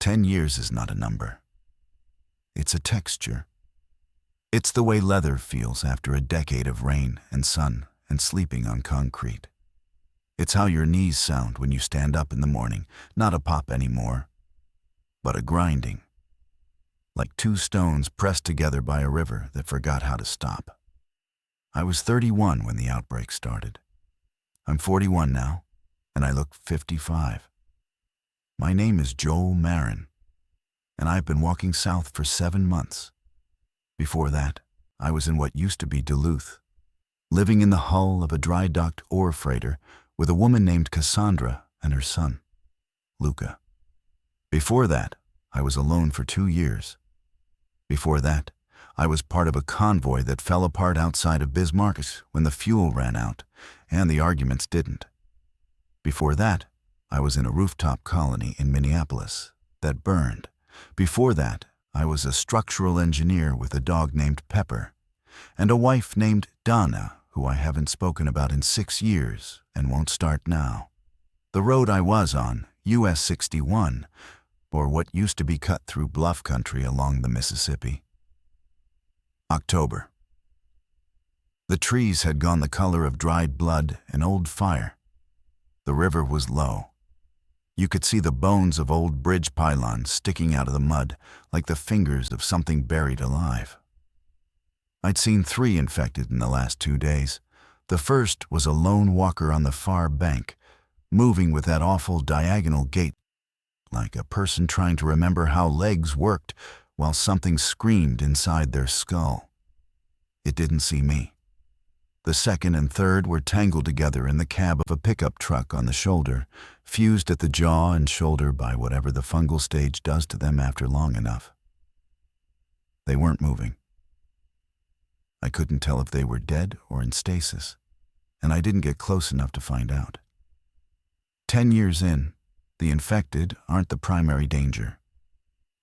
10 years is not a number. It's a texture. It's the way leather feels after a decade of rain and sun and sleeping on concrete. It's how your knees sound when you stand up in the morning, not a pop anymore, but a grinding, like two stones pressed together by a river that forgot how to stop. I was 31 when the outbreak started. I'm 41 now, and I look 55. My name is Joel Marin, and I've been walking south for 7 months. Before that, I was in what used to be Duluth, living in the hull of a dry-docked ore freighter with a woman named Cassandra and her son, Luca. Before that, I was alone for 2 years. Before that, I was part of a convoy that fell apart outside of Bismarck when the fuel ran out, and the arguments didn't. Before that, I was in a rooftop colony in Minneapolis that burned. Before that, I was a structural engineer with a dog named Pepper, and a wife named Donna, who I haven't spoken about in 6 years and won't start now. The road I was on, US 61, or what used to be cut through bluff country along the Mississippi. October. The trees had gone the color of dried blood and old fire. The river was low. You could see the bones of old bridge pylons sticking out of the mud like the fingers of something buried alive. I'd seen 3 infected in the last 2 days. The first was a lone walker on the far bank, moving with that awful diagonal gait, like a person trying to remember how legs worked while something screamed inside their skull. It didn't see me. The second and third were tangled together in the cab of a pickup truck on the shoulder, fused at the jaw and shoulder by whatever the fungal stage does to them after long enough. They weren't moving. I couldn't tell if they were dead or in stasis, and I didn't get close enough to find out. 10 years in, the infected aren't the primary danger.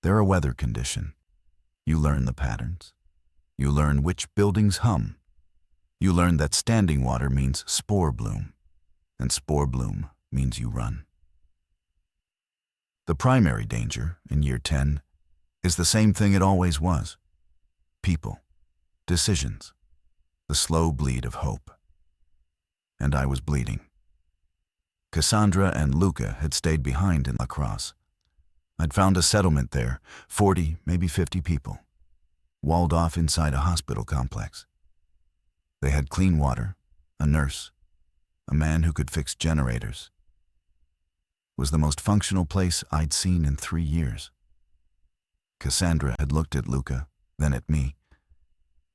They're a weather condition. You learn the patterns. You learn which buildings hum. You learn that standing water means spore bloom, and spore bloom means you run. The primary danger, in year 10, is the same thing it always was. People, decisions, the slow bleed of hope. And I was bleeding. Cassandra and Luca had stayed behind in La Crosse. I'd found a settlement there, 40, maybe 50 people, walled off inside a hospital complex. They had clean water, a nurse, a man who could fix generators. It was the most functional place I'd seen in 3 years. Cassandra had looked at Luca, then at me,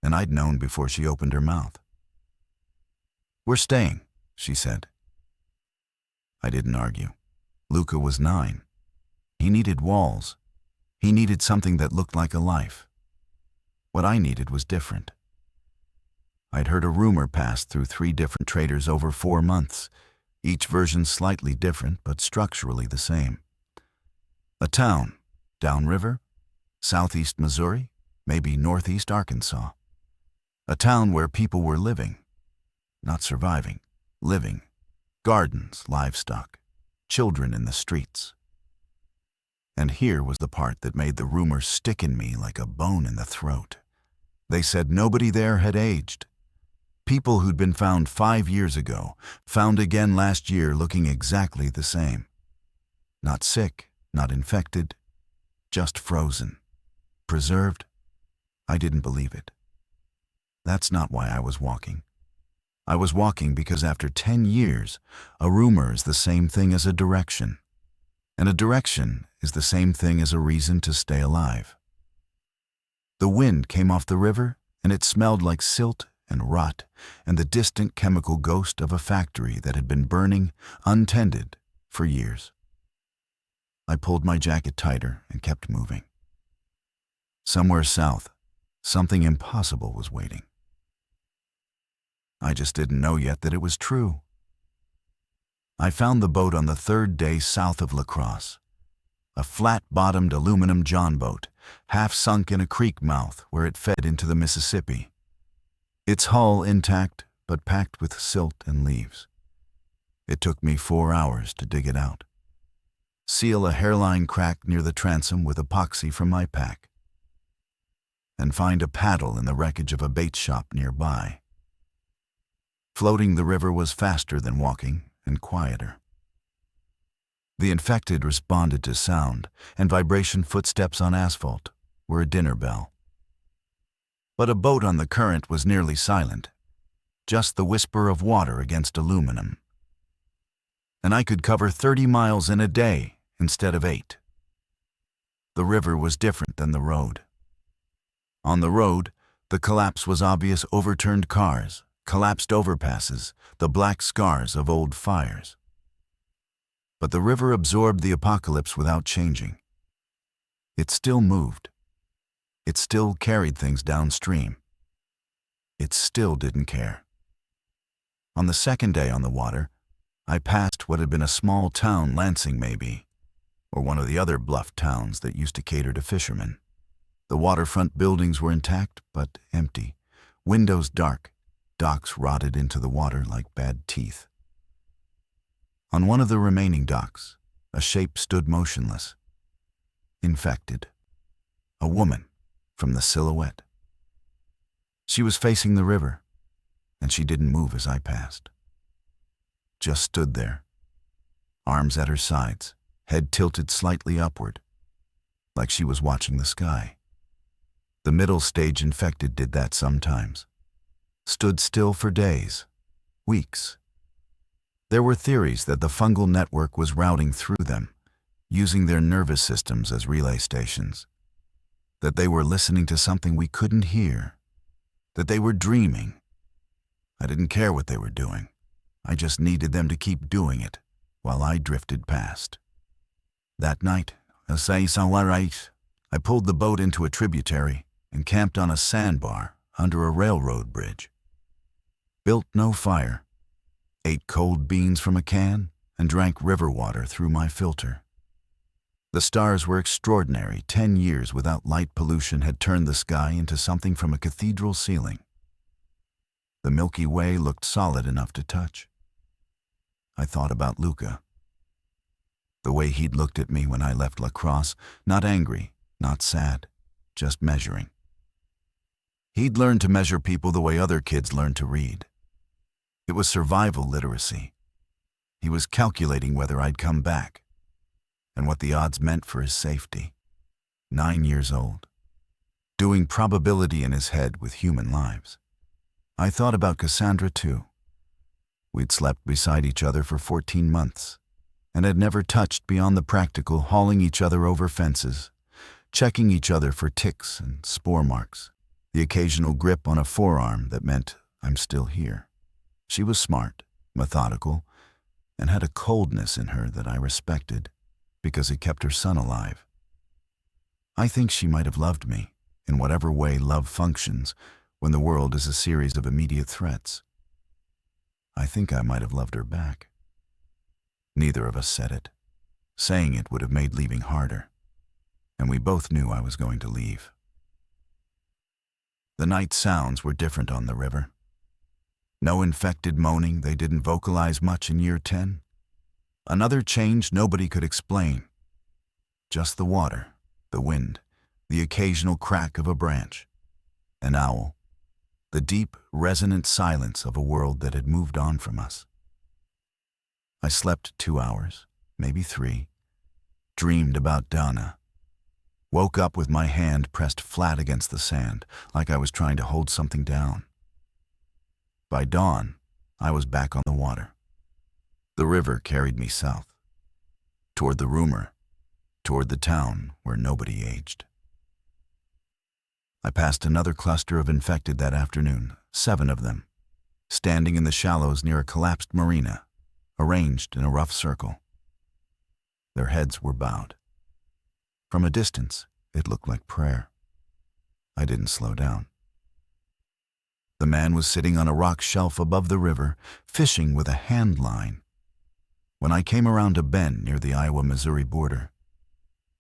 and I'd known before she opened her mouth. "We're staying," she said. I didn't argue. Luca was 9. He needed walls. He needed something that looked like a life. What I needed was different. I'd heard a rumor pass through 3 different traders over 4 months, each version slightly different but structurally the same. A town, downriver, southeast Missouri, maybe northeast Arkansas. A town where people were living, not surviving, living. Gardens, livestock, children in the streets. And here was the part that made the rumor stick in me like a bone in the throat. They said nobody there had aged. People who'd been found 5 years ago, found again last year looking exactly the same. Not sick, not infected, just frozen. Preserved? I didn't believe it. That's not why I was walking. I was walking because after 10 years, a rumor is the same thing as a direction. And a direction is the same thing as a reason to stay alive. The wind came off the river, and it smelled like silt and rot and the distant chemical ghost of a factory that had been burning, untended, for years. I pulled my jacket tighter and kept moving. Somewhere south, something impossible was waiting. I just didn't know yet that it was true. I found the boat on the 3rd day south of La Crosse, a flat-bottomed aluminum john boat, half sunk in a creek mouth where it fed into the Mississippi. Its hull intact, but packed with silt and leaves. It took me 4 hours to dig it out. seal a hairline crack near the transom with epoxy from my pack, and find a paddle in the wreckage of a bait shop nearby. Floating the river was faster than walking and quieter. The infected responded to sound, and vibration footsteps on asphalt were a dinner bell. But a boat on the current was nearly silent, just the whisper of water against aluminum. And I could cover 30 miles in a day instead of 8. The river was different than the road. On the road, the collapse was obvious: overturned cars, collapsed overpasses, the black scars of old fires. But the river absorbed the apocalypse without changing. It still moved. It still carried things downstream. It still didn't care. On the second day on the water, I passed what had been a small town, Lansing maybe, or one of the other bluff towns that used to cater to fishermen. The waterfront buildings were intact, but empty. Windows dark, docks rotted into the water like bad teeth. On one of the remaining docks, a shape stood motionless, infected. A woman from the silhouette. She was facing the river, and she didn't move as I passed. Just stood there, arms at her sides, head tilted slightly upward, like she was watching the sky. The middle stage infected did that sometimes. Stood still for days, weeks. There were theories that the fungal network was routing through them, using their nervous systems as relay stations. That they were listening to something we couldn't hear. That they were dreaming. I didn't care what they were doing. I just needed them to keep doing it while I drifted past. That night, I pulled the boat into a tributary and camped on a sandbar under a railroad bridge. Built no fire. Ate cold beans from a can and drank river water through my filter. The stars were extraordinary. 10 years without light pollution had turned the sky into something from a cathedral ceiling. The Milky Way looked solid enough to touch. I thought about Luca. The way he'd looked at me when I left La Crosse, not angry, not sad, just measuring. He'd learned to measure people the way other kids learned to read. It was survival literacy. He was calculating whether I'd come back, and what the odds meant for his safety. 9 years old, doing probability in his head with human lives. I thought about Cassandra too. We'd slept beside each other for 14 months, and had never touched beyond the practical, hauling each other over fences, checking each other for ticks and spore marks, the occasional grip on a forearm that meant I'm still here. She was smart, methodical, and had a coldness in her that I respected because it kept her son alive. I think she might have loved me, in whatever way love functions when the world is a series of immediate threats. I think I might have loved her back. Neither of us said it. Saying it would have made leaving harder, and we both knew I was going to leave. The night sounds were different on the river. No infected moaning. They didn't vocalize much in year 10. Another change nobody could explain. Just the water, the wind, the occasional crack of a branch, an owl, the deep, resonant silence of a world that had moved on from us. I slept 2 hours, maybe 3, dreamed about Donna, woke up with my hand pressed flat against the sand, like I was trying to hold something down. By dawn, I was back on the water. The river carried me south, toward the rumor, toward the town where nobody aged. I passed another cluster of infected that afternoon, 7 of them, standing in the shallows near a collapsed marina, arranged in a rough circle. Their heads were bowed. From a distance, it looked like prayer. I didn't slow down. The man was sitting on a rock shelf above the river, fishing with a hand line. When I came around a bend near the Iowa-Missouri border,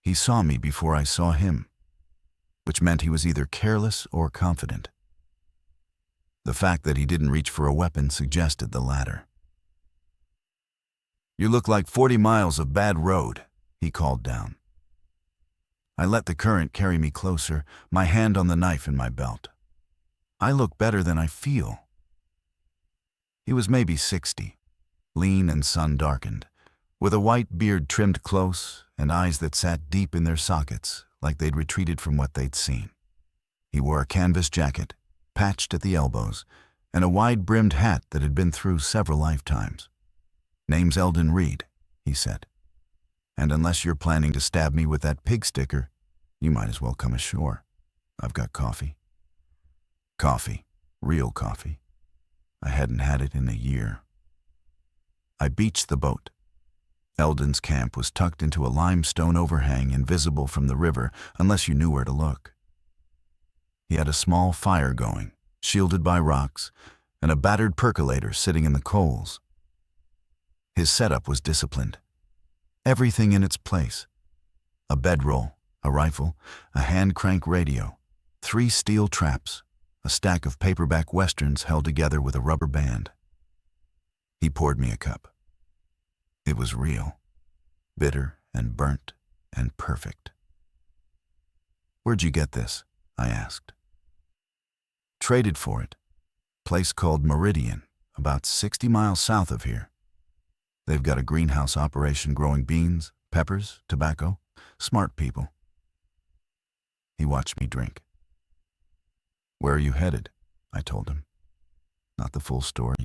he saw me before I saw him, which meant he was either careless or confident. The fact that he didn't reach for a weapon suggested the latter. "You look like 40 miles of bad road," he called down. I let the current carry me closer, my hand on the knife in my belt. I look better than I feel. He was maybe 60, lean and sun-darkened, with a white beard trimmed close and eyes that sat deep in their sockets like they'd retreated from what they'd seen. He wore a canvas jacket, patched at the elbows, and a wide-brimmed hat that had been through several lifetimes. "Name's Eldon Reed," he said. "And unless you're planning to stab me with that pig sticker, you might as well come ashore. I've got coffee." Coffee. Real coffee. I hadn't had it in a year. I beached the boat. Eldon's camp was tucked into a limestone overhang invisible from the river unless you knew where to look. He had a small fire going, shielded by rocks, and a battered percolator sitting in the coals. His setup was disciplined. Everything in its place. A bedroll, a rifle, a hand-crank radio, 3 steel traps, a stack of paperback westerns held together with a rubber band. He poured me a cup. It was real, bitter and burnt and perfect. "Where'd you get this?" I asked. "Traded for it. Place called Meridian, about 60 miles south of here. They've got a greenhouse operation growing beans, peppers, tobacco. Smart people." He watched me drink. "Where are you headed?" I told him. "Not the full story.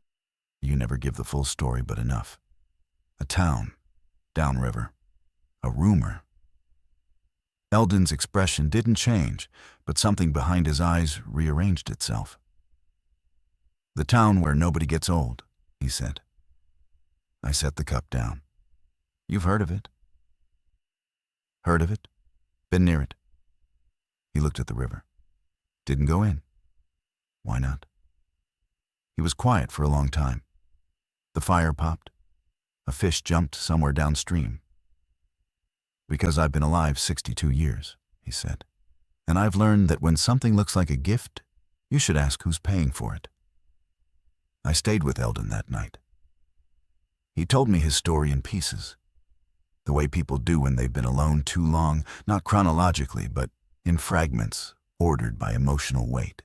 You never give the full story, but enough. A town, downriver. A rumor." Eldon's expression didn't change, but something behind his eyes rearranged itself. "The town where nobody gets old," he said. I set the cup down. "You've heard of it?" "Heard of it? Been near it." He looked at the river. "Didn't go in." "Why not?" He was quiet for a long time. The fire popped. A fish jumped somewhere downstream. "Because I've been alive 62 years, he said. "And I've learned that when something looks like a gift, you should ask who's paying for it." I stayed with Eldon that night. He told me his story in pieces, the way people do when they've been alone too long, not chronologically, but in fragments, ordered by emotional weight.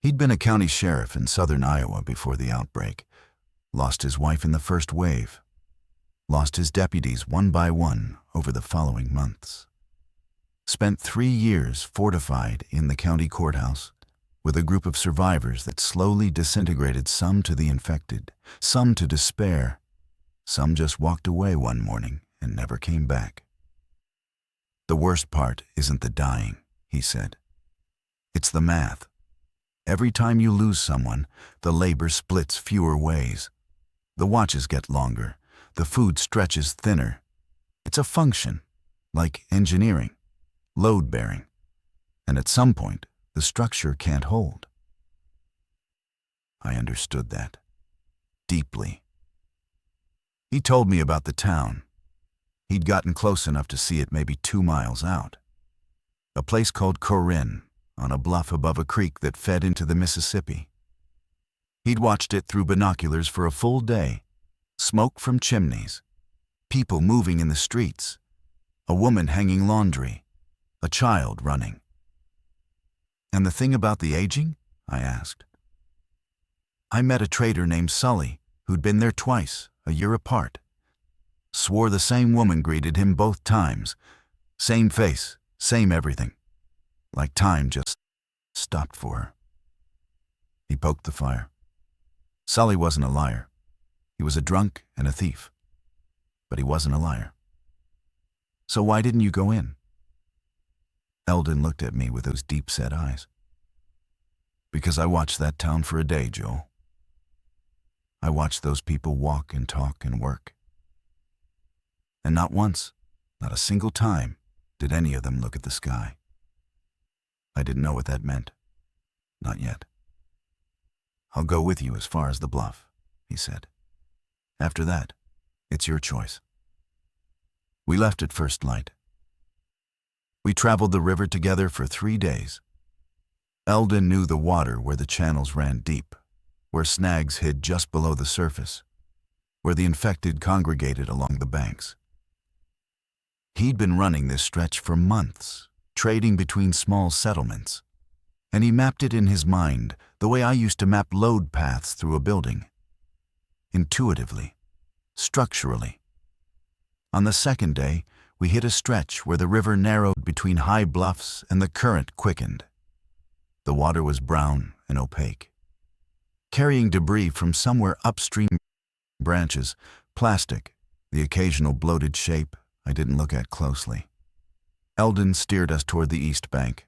He'd been a county sheriff in southern Iowa before the outbreak, lost his wife in the first wave, lost his deputies one by one over the following months. Spent 3 years fortified in the county courthouse with a group of survivors that slowly disintegrated, some to the infected, some to despair, some just walked away one morning and never came back. "The worst part isn't the dying," he said. "It's the math. Every time you lose someone, the labor splits fewer ways. The watches get longer. The food stretches thinner. It's a function, like engineering, load-bearing. And at some point, the structure can't hold." I understood that. Deeply. He told me about the town. He'd gotten close enough to see it maybe 2 miles out. A place called Corinne, on a bluff above a creek that fed into the Mississippi. He'd watched it through binoculars for a full day. Smoke from chimneys, people moving in the streets, a woman hanging laundry, a child running. "And the thing about the aging?" I asked. "I met a trader named Sully who'd been there twice, a year apart. Swore the same woman greeted him both times. Same face, same everything. Like time just stopped for her." He poked the fire. "Sully wasn't a liar. He was a drunk and a thief. But he wasn't a liar." "So why didn't you go in?" Eldon looked at me with those deep-set eyes. "Because I watched that town for a day, Joel. I watched those people walk and talk and work. And not once, not a single time, did any of them look at the sky. I didn't know what that meant. Not yet. I'll go with you as far as the bluff," he said. "After that, it's your choice." We left at first light. We traveled the river together for 3 days. Eldon knew the water where the channels ran deep, where snags hid just below the surface, where the infected congregated along the banks. He'd been running this stretch for months, trading between small settlements, and he mapped it in his mind the way I used to map load paths through a building. Intuitively, structurally. On the second day, we hit a stretch where the river narrowed between high bluffs and the current quickened. The water was brown and opaque, carrying debris from somewhere upstream, branches, plastic, the occasional bloated shape I didn't look at closely. Eldon steered us toward the east bank,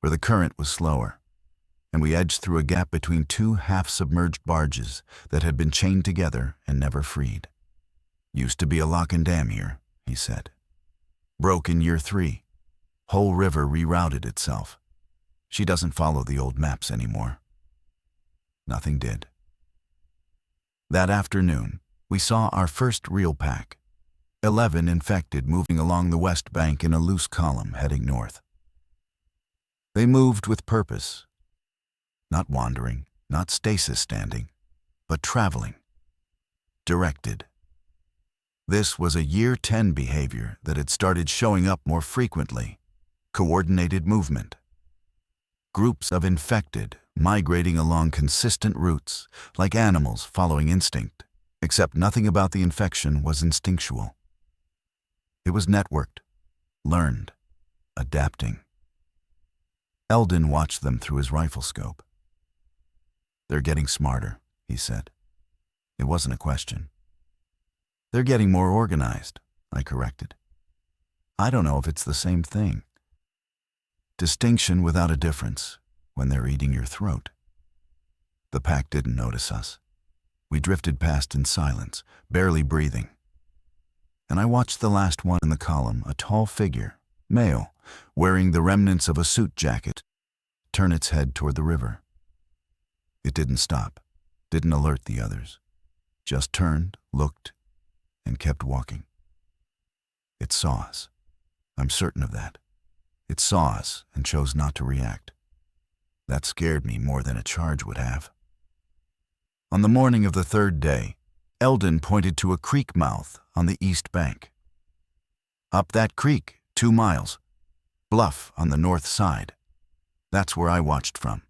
where the current was slower, and we edged through a gap between two half-submerged barges that had been chained together and never freed. "Used to be a lock and dam here," he said. "Broke in year 3. Whole river rerouted itself. She doesn't follow the old maps anymore." Nothing did. That afternoon, we saw our first real pack, 11 infected moving along the west bank in a loose column heading north. They moved with purpose, not wandering, not stasis standing, but traveling, directed. This was a year 10 behavior that had started showing up more frequently, coordinated movement. Groups of infected migrating along consistent routes, like animals following instinct, except nothing about the infection was instinctual. It was networked, learned, adapting. Eldon watched them through his rifle scope. "They're getting smarter," he said. It wasn't a question. "They're getting more organized," I corrected. "I don't know if it's the same thing." Distinction without a difference when they're eating your throat. The pack didn't notice us. We drifted past in silence, barely breathing. And I watched the last one in the column, a tall figure, male, wearing the remnants of a suit jacket, turn its head toward the river. It didn't stop, didn't alert the others, just turned, looked, and kept walking. It saw us. I'm certain of that. It saw us and chose not to react. That scared me more than a charge would have. On the morning of the third day, Eldon pointed to a creek mouth on the east bank. "Up that creek, 2 miles. Bluff on the north side. That's where I watched from."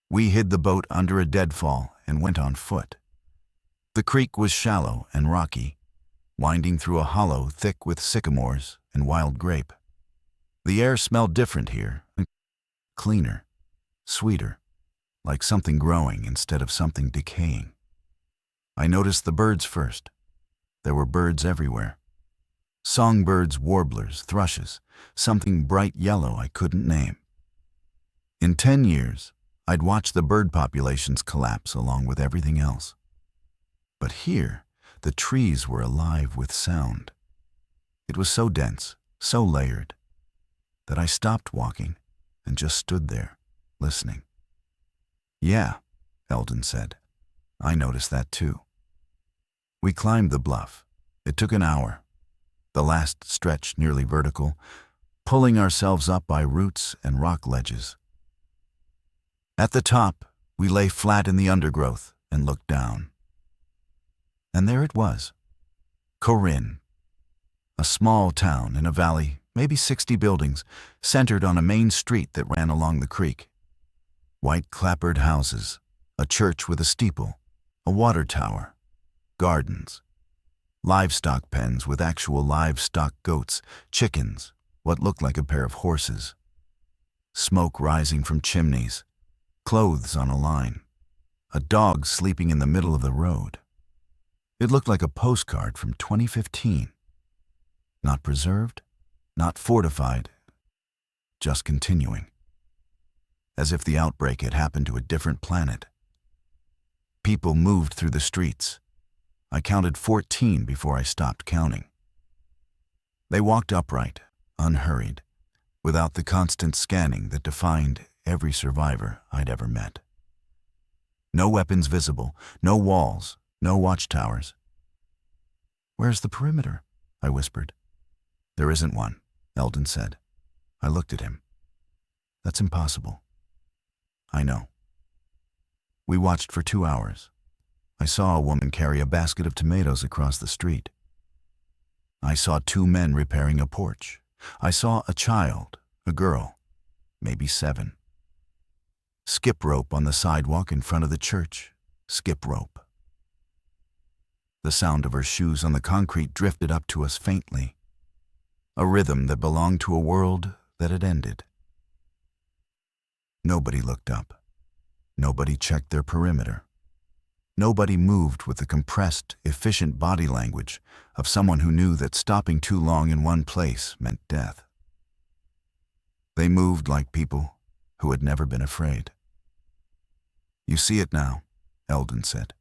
We hid the boat under a deadfall and went on foot. The creek was shallow and rocky, winding through a hollow thick with sycamores and wild grape. The air smelled different here, cleaner, sweeter, like something growing instead of something decaying. I noticed the birds first. There were birds everywhere. Songbirds, warblers, thrushes, something bright yellow I couldn't name. In 10 years, I'd watched the bird populations collapse along with everything else. But here, the trees were alive with sound. It was so dense, so layered, that I stopped walking and just stood there, listening. "Yeah," Eldon said. "I noticed that too." We climbed the bluff. It took an hour, the last stretch nearly vertical, pulling ourselves up by roots and rock ledges. At the top, we lay flat in the undergrowth and looked down. And there it was, Corinne, a small town in a valley, maybe 60 buildings, centered on a main street that ran along the creek. White clapboard houses, a church with a steeple, a water tower, gardens, livestock pens with actual livestock goats, chickens, what looked like a pair of horses, smoke rising from chimneys, clothes on a line, a dog sleeping in the middle of the road. It looked like a postcard from 2015. Not preserved, not fortified, just continuing. As if the outbreak had happened to a different planet. People moved through the streets. I counted 14 before I stopped counting. They walked upright, unhurried, without the constant scanning that defined every survivor I'd ever met. No weapons visible, no walls, no watchtowers. "Where's the perimeter?" I whispered. "There isn't one," Eldon said. I looked at him. "That's impossible." "I know." We watched for 2 hours. I saw a woman carry a basket of tomatoes across the street. I saw two men repairing a porch. I saw a child, a girl, maybe 7. Skip rope on the sidewalk in front of the church. Skip rope. The sound of her shoes on the concrete drifted up to us faintly, a rhythm that belonged to a world that had ended. Nobody looked up. Nobody checked their perimeter. Nobody moved with the compressed, efficient body language of someone who knew that stopping too long in one place meant death. They moved like people who had never been afraid. "You see it now," Eldon said.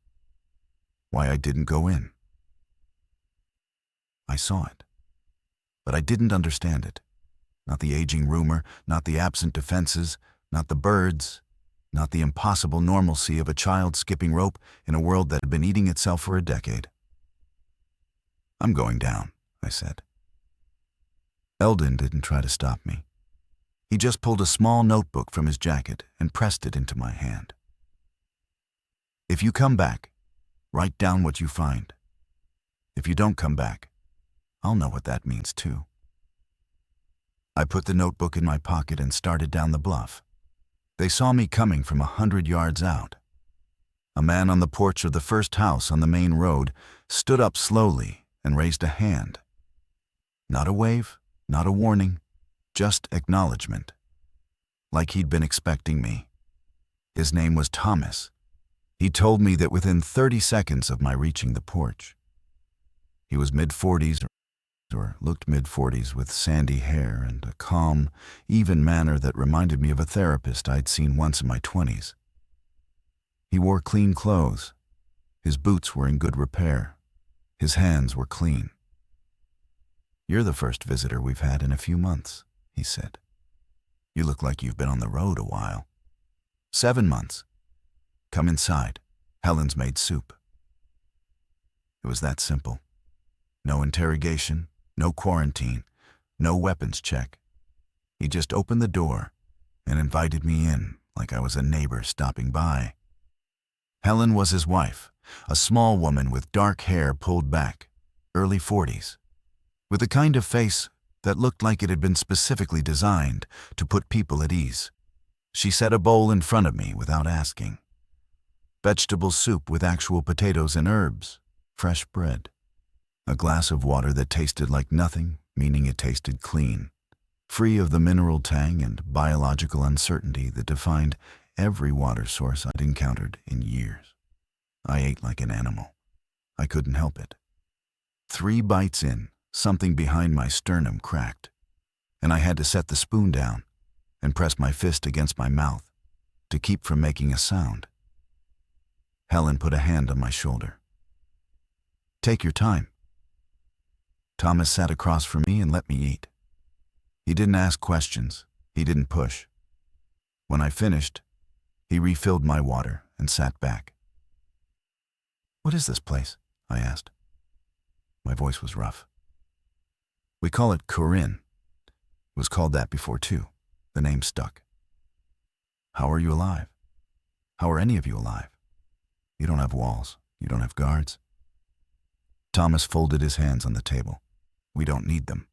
"Why I didn't go in." I saw it, but I didn't understand it. Not the aging rumor, not the absent defenses, not the birds, not the impossible normalcy of a child skipping rope in a world that had been eating itself for a decade. "I'm going down," I said. Eldon didn't try to stop me. He just pulled a small notebook from his jacket and pressed it into my hand. "If you come back, write down what you find. If you don't come back, I'll know what that means too." I put the notebook in my pocket and started down the bluff. They saw me coming from 100 yards out. A man on the porch of the first house on the main road stood up slowly and raised a hand. Not a wave, not a warning, just acknowledgement. Like he'd been expecting me. His name was Thomas. He told me that within 30 seconds of my reaching the porch. He was mid-40s or looked mid-40s with sandy hair and a calm, even manner that reminded me of a therapist I'd seen once in my 20s. He wore clean clothes. His boots were in good repair. His hands were clean. "You're the first visitor we've had in a few months," he said. "You look like you've been on the road a while." 7 months. "Come inside. Helen's made soup." It was that simple. No interrogation, no quarantine, no weapons check. He just opened the door and invited me in like I was a neighbor stopping by. Helen was his wife, a small woman with dark hair pulled back, early 40s, with a kind of face that looked like it had been specifically designed to put people at ease. She set a bowl in front of me without asking. Vegetable soup with actual potatoes and herbs, fresh bread. A glass of water that tasted like nothing, meaning it tasted clean, free of the mineral tang and biological uncertainty that defined every water source I'd encountered in years. I ate like an animal. I couldn't help it. 3 bites in, something behind my sternum cracked, and I had to set the spoon down and press my fist against my mouth to keep from making a sound. Helen put a hand on my shoulder. "Take your time." Thomas sat across from me and let me eat. He didn't ask questions. He didn't push. When I finished, he refilled my water and sat back. "What is this place?" I asked. My voice was rough. "We call it Corinne. It was called that before too. The name stuck." "How are you alive? How are any of you alive? You don't have walls. You don't have guards." Thomas folded his hands on the table. "We don't need them.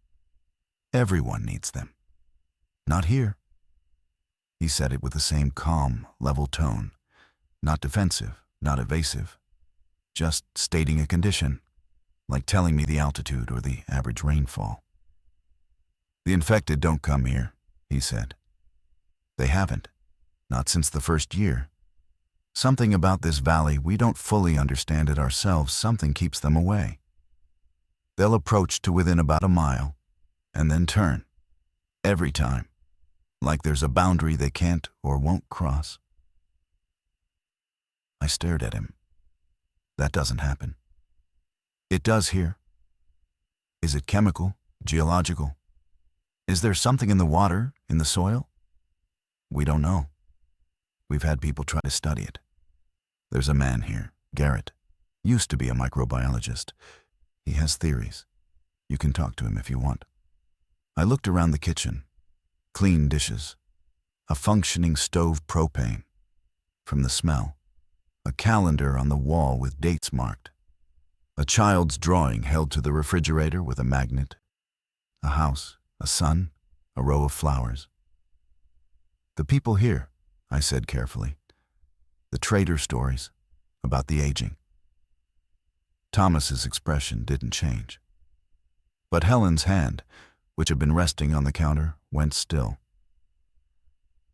Everyone needs them. Not here." He said it with the same calm, level tone, not defensive, not evasive, just stating a condition, like telling me the altitude or the average rainfall. "The infected don't come here," he said. "They haven't, not since the first year. Something about this valley, we don't fully understand it ourselves, something keeps them away. They'll approach to within about a mile, and then turn. Every time. Like there's a boundary they can't or won't cross." I stared at him. "That doesn't happen." "It does here." "Is it chemical, geological? Is there something in the water, in the soil?" "We don't know. We've had people try to study it. There's a man here, Garrett, used to be a microbiologist. He has theories. You can talk to him if you want." I looked around the kitchen. Clean dishes. A functioning stove propane. From the smell, a calendar on the wall with dates marked. A child's drawing held to the refrigerator with a magnet, a house, a sun, a row of flowers. The people here, I said carefully. The trader stories about the aging. Thomas's expression didn't change. But Helen's hand, which had been resting on the counter, went still.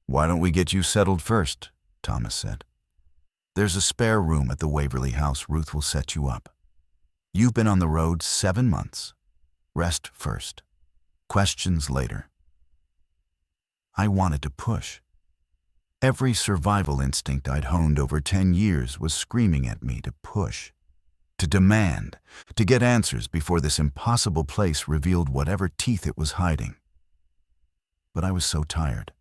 "Why don't we get you settled first?" Thomas said. "There's a spare room at the Waverly House. Ruth will set you up. You've been on the road 7 months. Rest first. Questions later." I wanted to push. Every survival instinct I'd honed over 10 years was screaming at me to push, to demand, to get answers before this impossible place revealed whatever teeth it was hiding. But I was so tired.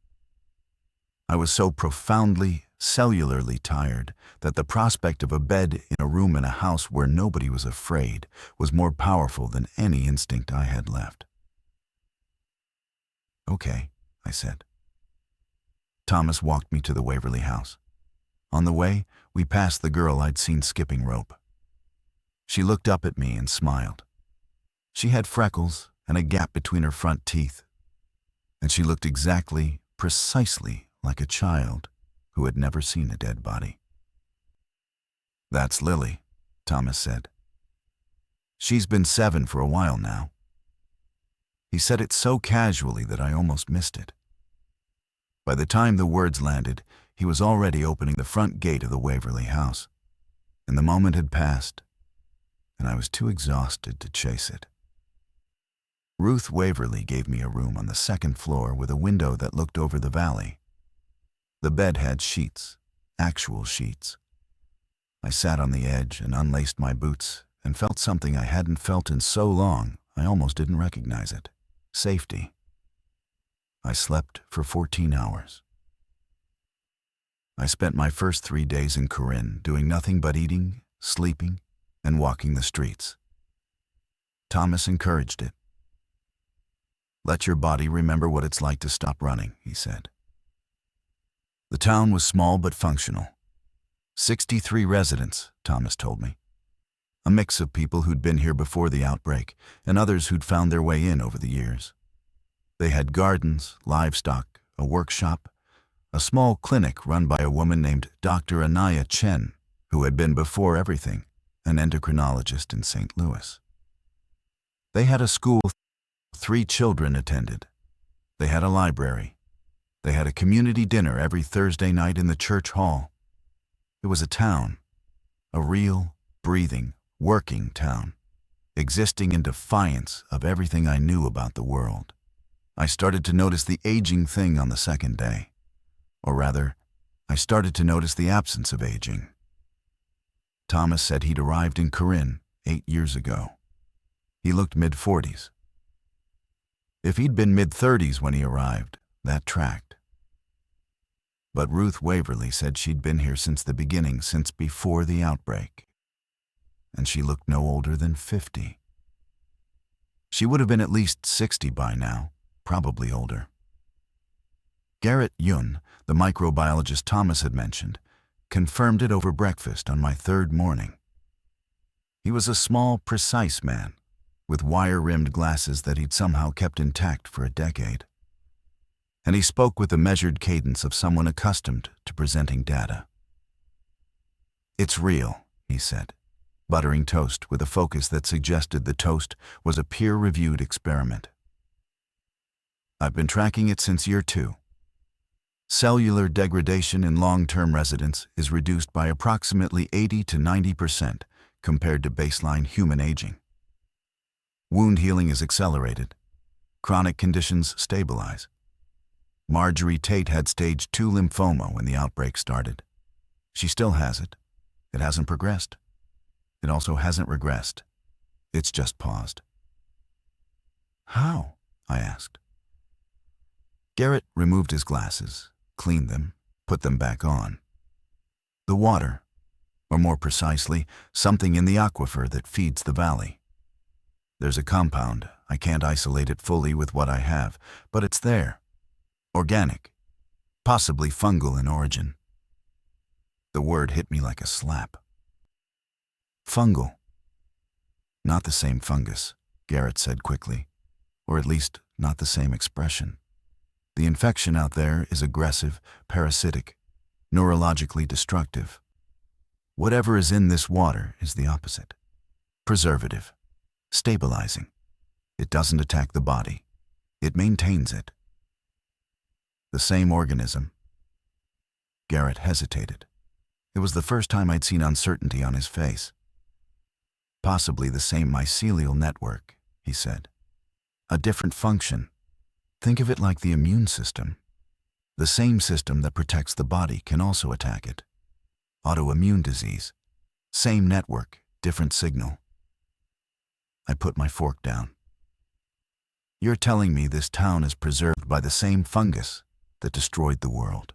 I was so profoundly, cellularly tired that the prospect of a bed in a room in a house where nobody was afraid was more powerful than any instinct I had left. "Okay," I said. Thomas walked me to the Waverly House. On the way, we passed the girl I'd seen skipping rope. She looked up at me and smiled. She had freckles and a gap between her front teeth, and she looked exactly, precisely like a child who had never seen a dead body. "That's Lily," Thomas said. "She's been 7 for a while now." He said it so casually that I almost missed it. By the time the words landed, he was already opening the front gate of the Waverly House, and the moment had passed, and I was too exhausted to chase it. Ruth Waverly gave me a room on the 2nd floor with a window that looked over the valley. The bed had sheets, actual sheets. I sat on the edge and unlaced my boots and felt something I hadn't felt in so long I almost didn't recognize it. Safety. I slept for 14 hours. I spent my first 3 days in Corinne doing nothing but eating, sleeping, and walking the streets. Thomas encouraged it. "Let your body remember what it's like to stop running," he said. The town was small but functional. 63 residents, Thomas told me. A mix of people who'd been here before the outbreak and others who'd found their way in over the years. They had gardens, livestock, a workshop, a small clinic run by a woman named Dr. Anaya Chen, who had been before everything, an endocrinologist in St. Louis. They had a school 3 children attended. They had a library. They had a community dinner every Thursday night in the church hall. It was a town, a real, breathing, working town, existing in defiance of everything I knew about the world. I started to notice the aging thing on the 2nd day. Or rather, I started to notice the absence of aging. Thomas said he'd arrived in Corinne 8 years ago. He looked mid-40s. If he'd been mid-30s when he arrived, that tracked. But Ruth Waverly said she'd been here since the beginning, since before the outbreak. And she looked no older than 50. She would have been at least 60 by now, probably older. Garrett Yun, the microbiologist Thomas had mentioned, confirmed it over breakfast on my 3rd morning. He was a small, precise man, with wire-rimmed glasses that he'd somehow kept intact for a decade. And he spoke with the measured cadence of someone accustomed to presenting data. "It's real," he said, buttering toast with a focus that suggested the toast was a peer-reviewed experiment. "I've been tracking it since year 2. Cellular degradation in long-term residents is reduced by approximately 80 to 90% compared to baseline human aging. Wound healing is accelerated. Chronic conditions stabilize. Marjorie Tate had stage 2 lymphoma when the outbreak started. She still has it. It hasn't progressed. It also hasn't regressed. It's just paused." "How?" I asked. Garrett removed his glasses, cleaned them, put them back on. "The water, or more precisely, something in the aquifer that feeds the valley. There's a compound. I can't isolate it fully with what I have, but it's there. Organic, possibly fungal in origin." The word hit me like a slap. Fungal. Not the same fungus, Garrett said quickly, or at least not the same expression. The infection out there is aggressive, parasitic, neurologically destructive. Whatever is in this water is the opposite. Preservative, stabilizing. It doesn't attack the body. It maintains it. The same organism. Garrett hesitated. It was the first time I'd seen uncertainty on his face. Possibly the same mycelial network, he said. A different function. Think of it like the immune system. The same system that protects the body can also attack it. Autoimmune disease. Same network, different signal. I put my fork down. You're telling me this town is preserved by the same fungus that destroyed the world?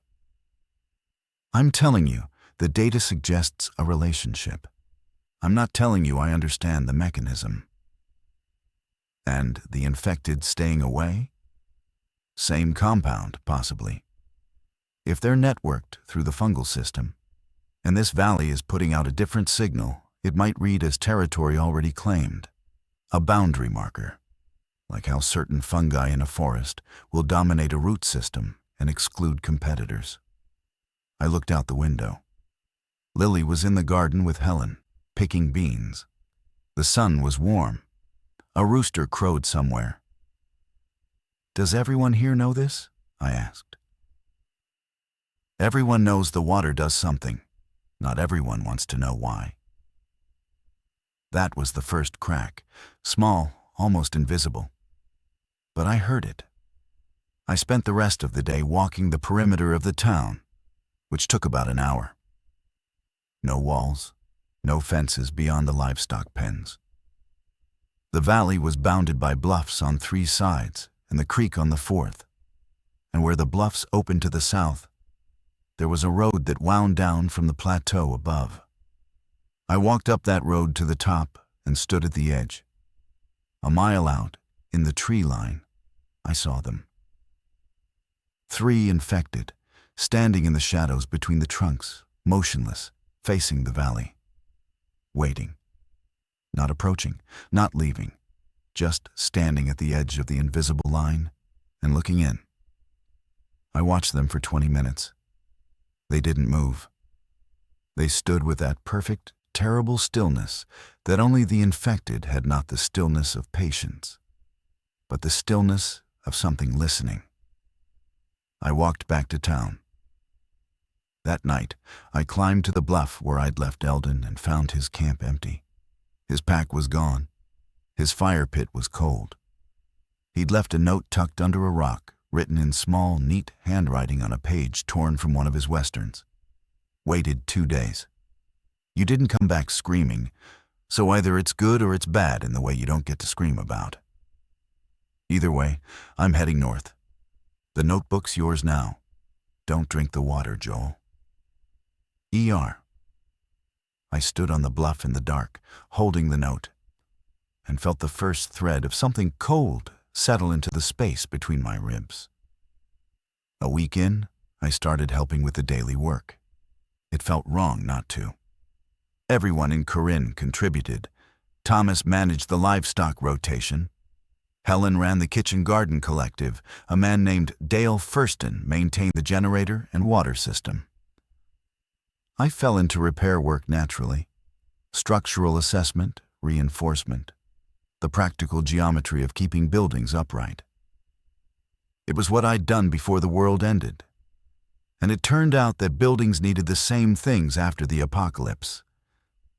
I'm telling you, the data suggests a relationship. I'm not telling you I understand the mechanism. And the infected staying away? Same compound, possibly. If they're networked through the fungal system, and this valley is putting out a different signal, it might read as territory already claimed. A boundary marker, like how certain fungi in a forest will dominate a root system and exclude competitors. I looked out the window. Lily was in the garden with Helen, picking beans. The sun was warm. A rooster crowed somewhere. Does everyone here know this? I asked. Everyone knows the water does something. Not everyone wants to know why. That was the first crack, small, almost invisible. But I heard it. I spent the rest of the day walking the perimeter of the town, which took about an hour. No walls, no fences beyond the livestock pens. The valley was bounded by bluffs on 3 sides and the creek on the 4th, and where the bluffs opened to the south, there was a road that wound down from the plateau above. I walked up that road to the top and stood at the edge. A mile out, in the tree line, I saw them. 3 infected, standing in the shadows between the trunks, motionless, facing the valley. Waiting. Not approaching, not leaving, just standing at the edge of the invisible line and looking in. I watched them for 20 minutes. They didn't move. They stood with that perfect, terrible stillness that only the infected had, not the stillness of patience, but the stillness of something listening. I walked back to town. That night, I climbed to the bluff where I'd left Eldon and found his camp empty. His pack was gone. His fire pit was cold. He'd left a note tucked under a rock, written in small, neat handwriting on a page torn from one of his westerns. Waited 2 days. You didn't come back screaming, so either it's good or it's bad in the way you don't get to scream about. Either way, I'm heading north. The notebook's yours now. Don't drink the water, Joel. E.R. I stood on the bluff in the dark, holding the note, and felt the first thread of something cold settle into the space between my ribs. A week in, I started helping with the daily work. It felt wrong not to. Everyone in Corinne contributed. Thomas managed the livestock rotation. Helen ran the kitchen garden collective. A man named Dale Furston maintained the generator and water system. I fell into repair work naturally. Structural assessment, reinforcement, the practical geometry of keeping buildings upright. It was what I'd done before the world ended. And it turned out that buildings needed the same things after the apocalypse.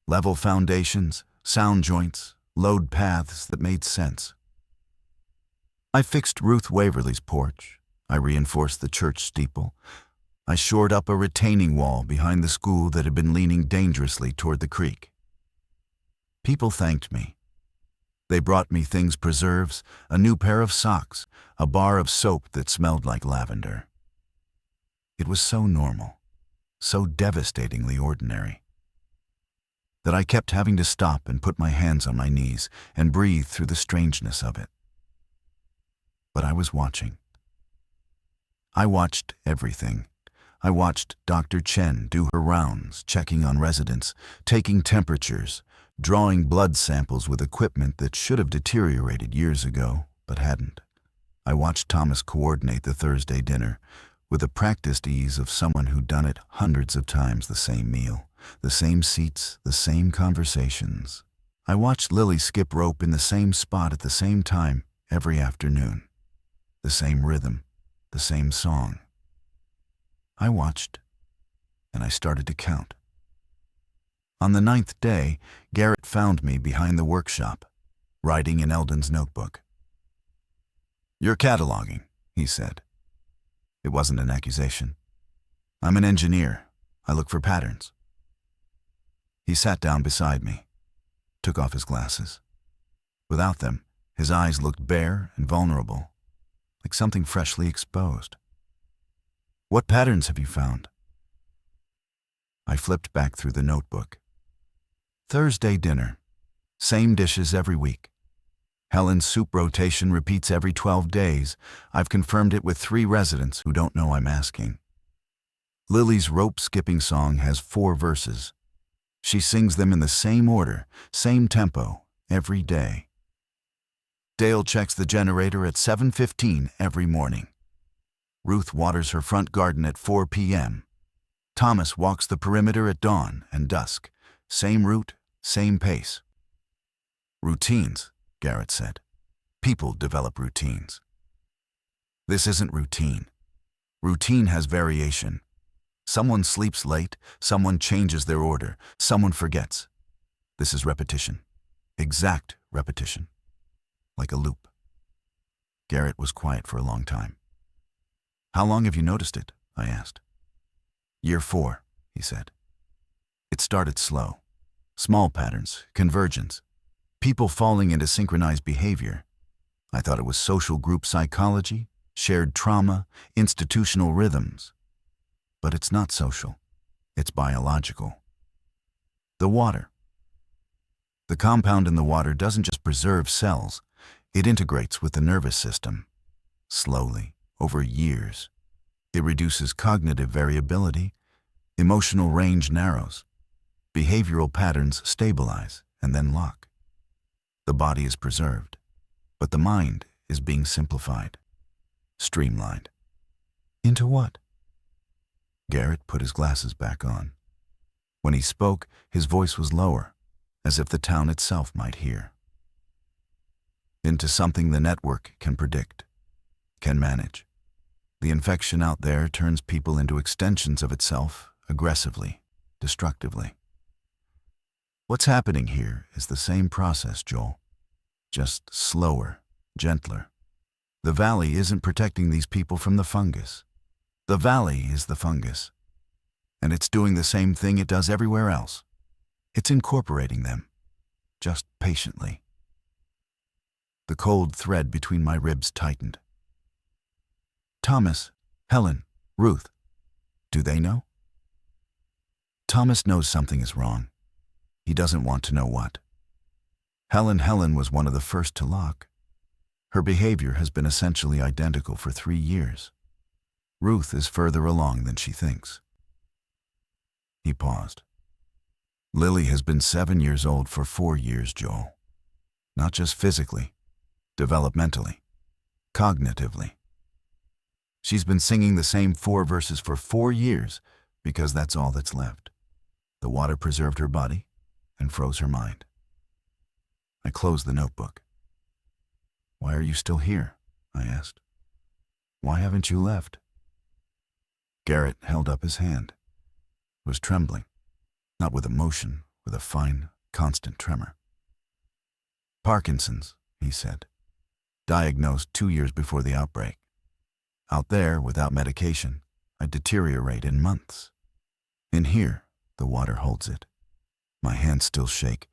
Level foundations, sound joints, load paths that made sense. I fixed Ruth Waverly's porch. I reinforced the church steeple. I shored up a retaining wall behind the school that had been leaning dangerously toward the creek. People thanked me. They brought me things: preserves, a new pair of socks, a bar of soap that smelled like lavender. It was so normal, so devastatingly ordinary, that I kept having to stop and put my hands on my knees and breathe through the strangeness of it. But I was watching. I watched everything. I watched Dr. Chen do her rounds, checking on residents, taking temperatures, drawing blood samples with equipment that should have deteriorated years ago, but hadn't. I watched Thomas coordinate the Thursday dinner with the practiced ease of someone who'd done it hundreds of times. The same meal, the same seats, the same conversations. I watched Lily skip rope in the same spot at the same time every afternoon. The same rhythm, the same song. I watched, and I started to count. On the 9th day, Garrett found me behind the workshop, writing in Eldon's notebook. "You're cataloging," he said. It wasn't an accusation. "I'm an engineer. I look for patterns." He sat down beside me, took off his glasses. Without them, his eyes looked bare and vulnerable, like something freshly exposed. "What patterns have you found?" I flipped back through the notebook. Thursday dinner. Same dishes every week. Helen's soup rotation repeats every 12 days. I've confirmed it with 3 residents who don't know I'm asking. Lily's rope-skipping song has 4 verses. She sings them in the same order, same tempo, every day. Dale checks the generator at 7:15 every morning. Ruth waters her front garden at 4 p.m. Thomas walks the perimeter at dawn and dusk. Same route, same pace. "Routines," Garrett said. "People develop routines." This isn't routine. Routine has variation. Someone sleeps late, someone changes their order, someone forgets. This is repetition. Exact repetition. Like a loop. Garrett was quiet for a long time. "How long have you noticed it?" I asked. "Year 4, he said. "It started slow. Small patterns, convergence. People falling into synchronized behavior. I thought it was social group psychology, shared trauma, institutional rhythms. But it's not social. It's biological. The water. The compound in the water doesn't just preserve cells. It integrates with the nervous system. Slowly, over years. It reduces cognitive variability. Emotional range narrows. Behavioral patterns stabilize and then lock. The body is preserved, but the mind is being simplified, streamlined. Into what? Garrett put his glasses back on. When he spoke, his voice was lower, as if the town itself might hear. Into something the network can predict, can manage. The infection out there turns people into extensions of itself, aggressively, destructively. What's happening here is the same process, Joel. Just slower, gentler. The valley isn't protecting these people from the fungus. The valley is the fungus. And it's doing the same thing it does everywhere else. It's incorporating them, just patiently. The cold thread between my ribs tightened. Thomas, Helen, Ruth, do they know? Thomas knows something is wrong. He doesn't want to know what. Helen was one of the first to lock. Her behavior has been essentially identical for 3 years. Ruth is further along than she thinks. He paused. Lily has been 7 years old for 4 years, Joel. Not just physically, developmentally, cognitively. She's been singing the same 4 verses for 4 years because that's all that's left. The water preserved her body and froze her mind. I closed the notebook. "Why are you still here?" I asked. "Why haven't you left?" Garrett held up his hand. It was trembling, not with emotion, with a fine, constant tremor. "Parkinson's," he said. "Diagnosed 2 years before the outbreak. Out there, without medication, I'd deteriorate in months. In here, the water holds it. My hands still shake,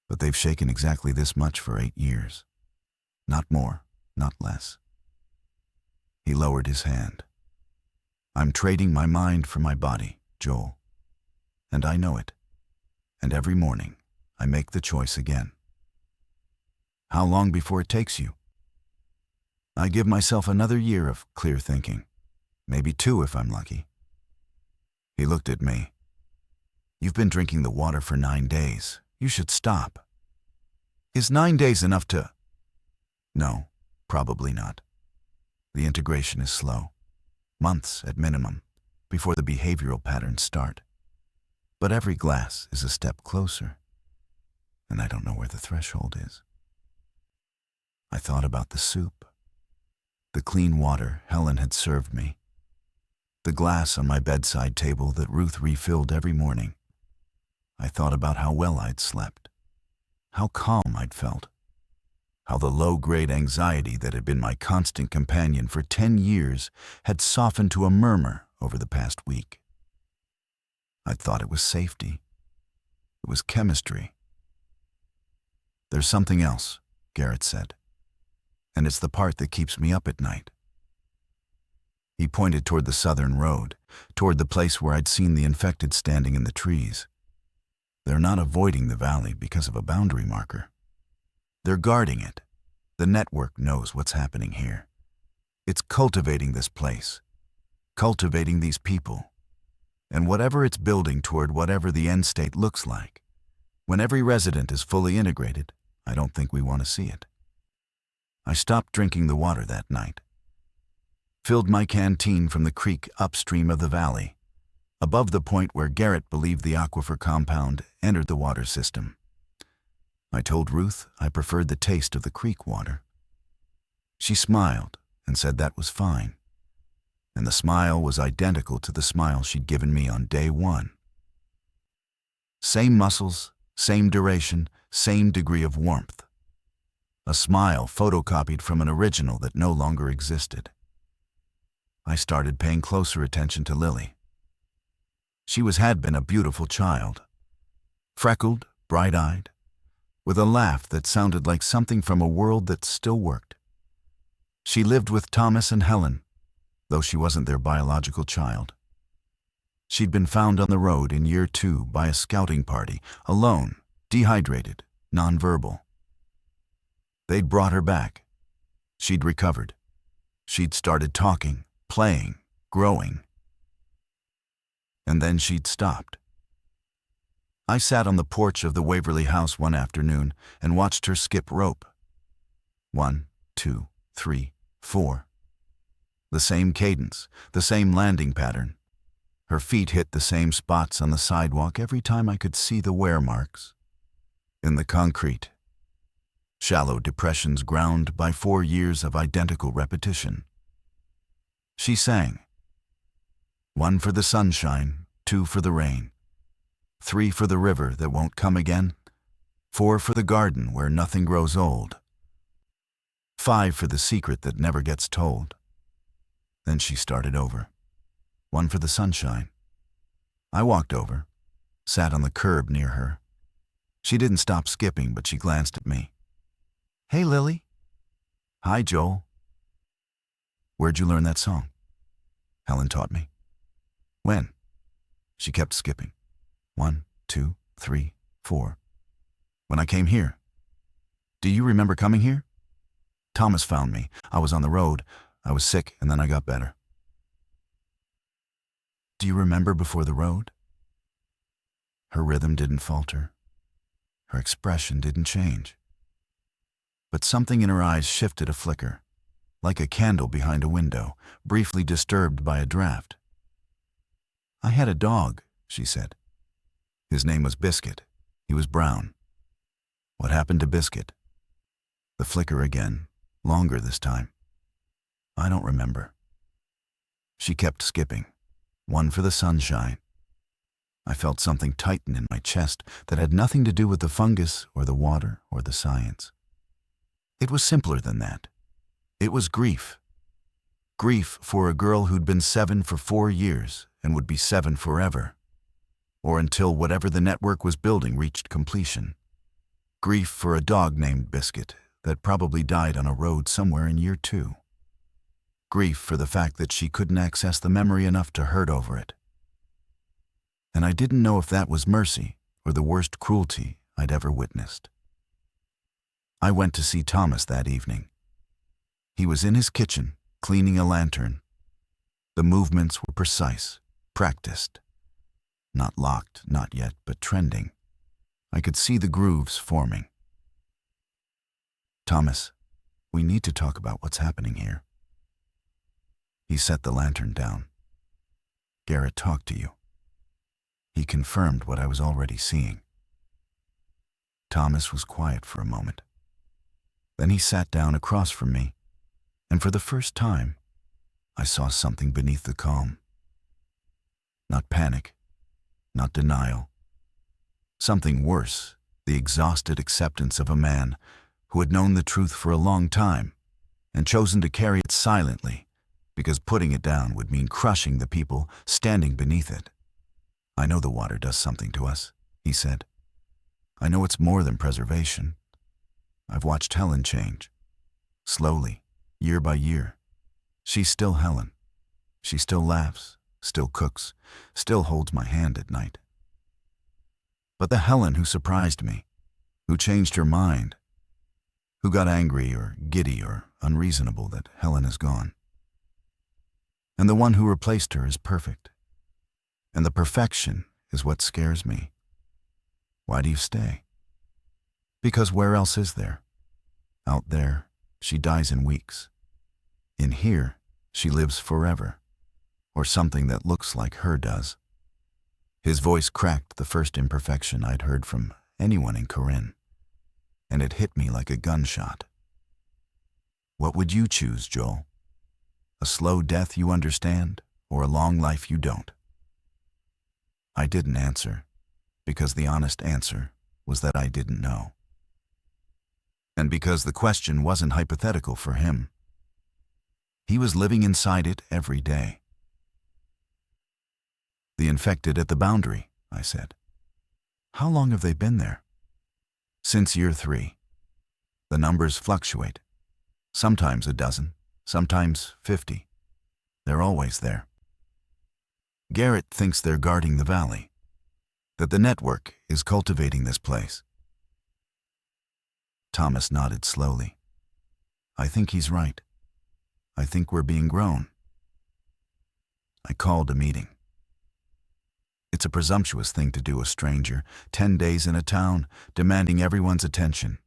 but they've shaken exactly this much for 8 years. Not more, not less." He lowered his hand. "I'm trading my mind for my body, Joel. And I know it. And every morning, I make the choice again." "How long before it takes you?" "I give myself another year of clear thinking. Maybe 2 if I'm lucky." He looked at me. "You've been drinking the water for 9 days. You should stop. Is 9 days enough to... No, probably not. The integration is slow. Months at minimum, before the behavioral patterns start. But every glass is a step closer, and I don't know where the threshold is. I thought about the soup, the clean water Helen had served me, the glass on my bedside table that Ruth refilled every morning. I thought about how well I'd slept, how calm I'd felt, how the low-grade anxiety that had been my constant companion for 10 years had softened to a murmur over the past week. I'd thought it was safety. It was chemistry. There's something else, Garrett said, and it's the part that keeps me up at night. He pointed toward the southern road, toward the place where I'd seen the infected standing in the trees. They're not avoiding the valley because of a boundary marker. They're guarding it. The network knows what's happening here. It's cultivating this place, cultivating these people, and whatever it's building toward whatever the end state looks like. When every resident is fully integrated, I don't think we want to see it. I stopped drinking the water that night, filled my canteen from the creek upstream of the valley, above the point where Garrett believed the aquifer compound entered the water system. I told Ruth I preferred the taste of the creek water. She smiled and said that was fine, and the smile was identical to the smile she'd given me on day one. Same muscles, same duration, same degree of warmth. A smile photocopied from an original that no longer existed. I started paying closer attention to Lily. She had been a beautiful child, freckled, bright-eyed, with a laugh that sounded like something from a world that still worked. She lived with Thomas and Helen, though she wasn't their biological child. She'd been found on the road in year 2 by a scouting party, alone, dehydrated, nonverbal. They'd brought her back. She'd recovered. She'd started talking, playing, growing. And then she'd stopped. I sat on the porch of the Waverly house one afternoon and watched her skip rope. 1, 2, 3, 4. The same cadence, the same landing pattern. Her feet hit the same spots on the sidewalk every time I could see the wear marks. In the concrete. Shallow depressions ground by 4 years of identical repetition. She sang. 1 for the sunshine, 2 for the rain. 3 for the river that won't come again. 4 for the garden where nothing grows old. 5 for the secret that never gets told. Then she started over. 1 for the sunshine. I walked over, sat on the curb near her. She didn't stop skipping, but she glanced at me. Hey, Lily. Hi, Joel. Where'd you learn that song? Helen taught me. When? She kept skipping. 1, 2, 3, 4. When I came here. Do you remember coming here? Thomas found me. I was on the road. I was sick, and then I got better. Do you remember before the road? Her rhythm didn't falter. Her expression didn't change. But something in her eyes shifted a flicker, like a candle behind a window, briefly disturbed by a draft. I had a dog, she said. His name was Biscuit. He was brown. What happened to Biscuit? The flicker again, longer this time. I don't remember. She kept skipping. 1 for the sunshine. I felt something tighten in my chest that had nothing to do with the fungus or the water or the science. It was simpler than that. It was grief. Grief for a girl who'd been 7 for 4 years and would be 7 forever, or until whatever the network was building reached completion. Grief for a dog named Biscuit that probably died on a road somewhere in year 2. Grief for the fact that she couldn't access the memory enough to hurt over it. And I didn't know if that was mercy or the worst cruelty I'd ever witnessed. I went to see Thomas that evening. He was in his kitchen, cleaning a lantern. The movements were precise, practiced. Not locked, not yet, but trending. I could see the grooves forming. "Thomas, we need to talk about what's happening here." He set the lantern down. "Garrett talked to you." He confirmed what I was already seeing. Thomas was quiet for a moment. Then he sat down across from me, and for the first time, I saw something beneath the calm. Not panic, not denial. Something worse, the exhausted acceptance of a man who had known the truth for a long time and chosen to carry it silently because putting it down would mean crushing the people standing beneath it. "I know the water does something to us," he said. "I know it's more than preservation. I've watched Helen change. Slowly, year by year. She's still Helen. She still laughs, still cooks, still holds my hand at night. But the Helen who surprised me, who changed her mind, who got angry or giddy or unreasonable, that Helen is gone. And the one who replaced her is perfect. And the perfection is what scares me. Why do you stay? Because where else is there? Out there, she dies in weeks. In here, she lives forever. Or something that looks like her does." His voice cracked the first imperfection I'd heard from anyone in Corinne, and it hit me like a gunshot. "What would you choose, Joel? A slow death you understand, or a long life you don't?" I didn't answer, because the honest answer was that I didn't know. And because the question wasn't hypothetical for him. He was living inside it every day. "The infected at the boundary," I said. "How long have they been there?" "Since year 3. The numbers fluctuate. Sometimes a dozen, sometimes 50. They're always there. Garrett thinks they're guarding the valley, that the network is cultivating this place." Thomas nodded slowly. "I think he's right. I think we're being grown." I called a meeting. It's a presumptuous thing to do, a stranger, 10 days in a town, demanding everyone's attention.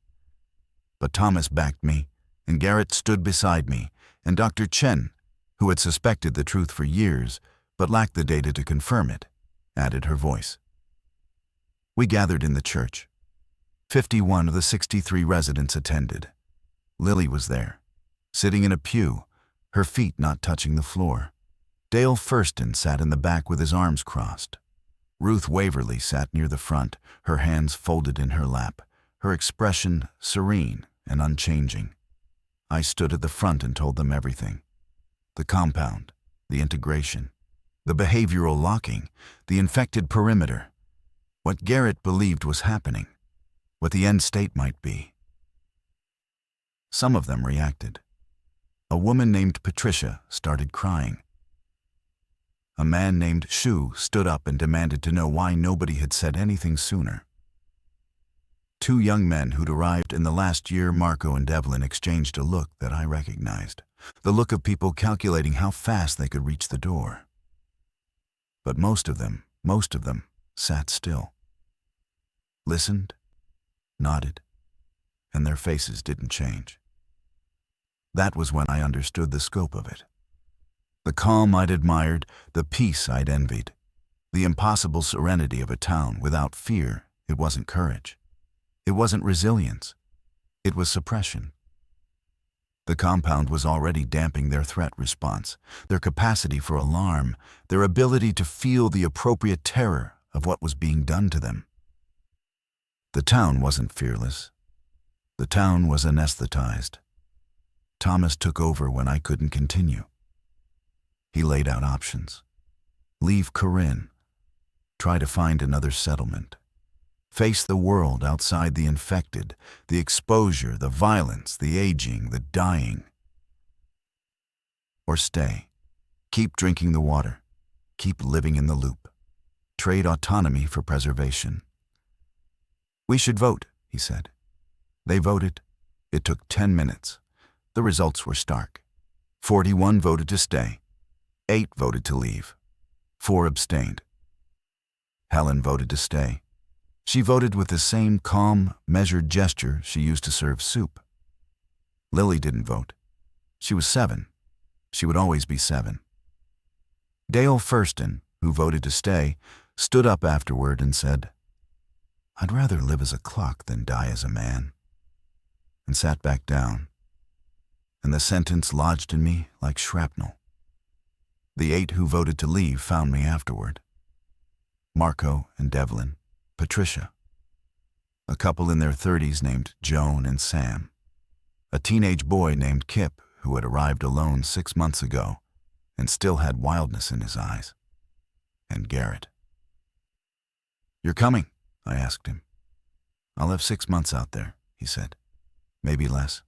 But Thomas backed me, and Garrett stood beside me, and Dr. Chen, who had suspected the truth for years but lacked the data to confirm it, added her voice. We gathered in the church. 51 of the 63 residents attended. Lily was there, sitting in a pew, her feet not touching the floor. Dale Furston sat in the back with his arms crossed. Ruth Waverly sat near the front, her hands folded in her lap, her expression serene and unchanging. I stood at the front and told them everything. The compound, the integration, the behavioral locking, the infected perimeter, what Garrett believed was happening, what the end state might be. Some of them reacted. A woman named Patricia started crying. A man named Shu stood up and demanded to know why nobody had said anything sooner. 2 young men who'd arrived in the last year, Marco and Devlin, exchanged a look that I recognized, the look of people calculating how fast they could reach the door. But most of them sat still, listened, nodded, and their faces didn't change. That was when I understood the scope of it. The calm I'd admired, the peace I'd envied, the impossible serenity of a town without fear. It wasn't courage. It wasn't resilience. It was suppression. The compound was already damping their threat response, their capacity for alarm, their ability to feel the appropriate terror of what was being done to them. The town wasn't fearless. The town was anesthetized. Thomas took over when I couldn't continue. He laid out options. Leave Corinne. Try to find another settlement. Face the world outside the infected, the exposure, the violence, the aging, the dying. Or stay. Keep drinking the water. Keep living in the loop. Trade autonomy for preservation. We should vote, he said. They voted. It took 10 minutes. The results were stark. 41 voted to stay. 8 voted to leave. 4 abstained. Helen voted to stay. She voted with the same calm, measured gesture she used to serve soup. Lily didn't vote. She was 7. She would always be 7. Dale Furston, who voted to stay, stood up afterward and said, "I'd rather live as a clock than die as a man," and sat back down. And the sentence lodged in me like shrapnel. The 8 who voted to leave found me afterward. Marco and Devlin, Patricia. A couple in their 30s named Joan and Sam. A teenage boy named Kip who had arrived alone 6 months ago and still had wildness in his eyes. And Garrett. "You're coming?" I asked him. "I'll have 6 months out there," he said. "Maybe less.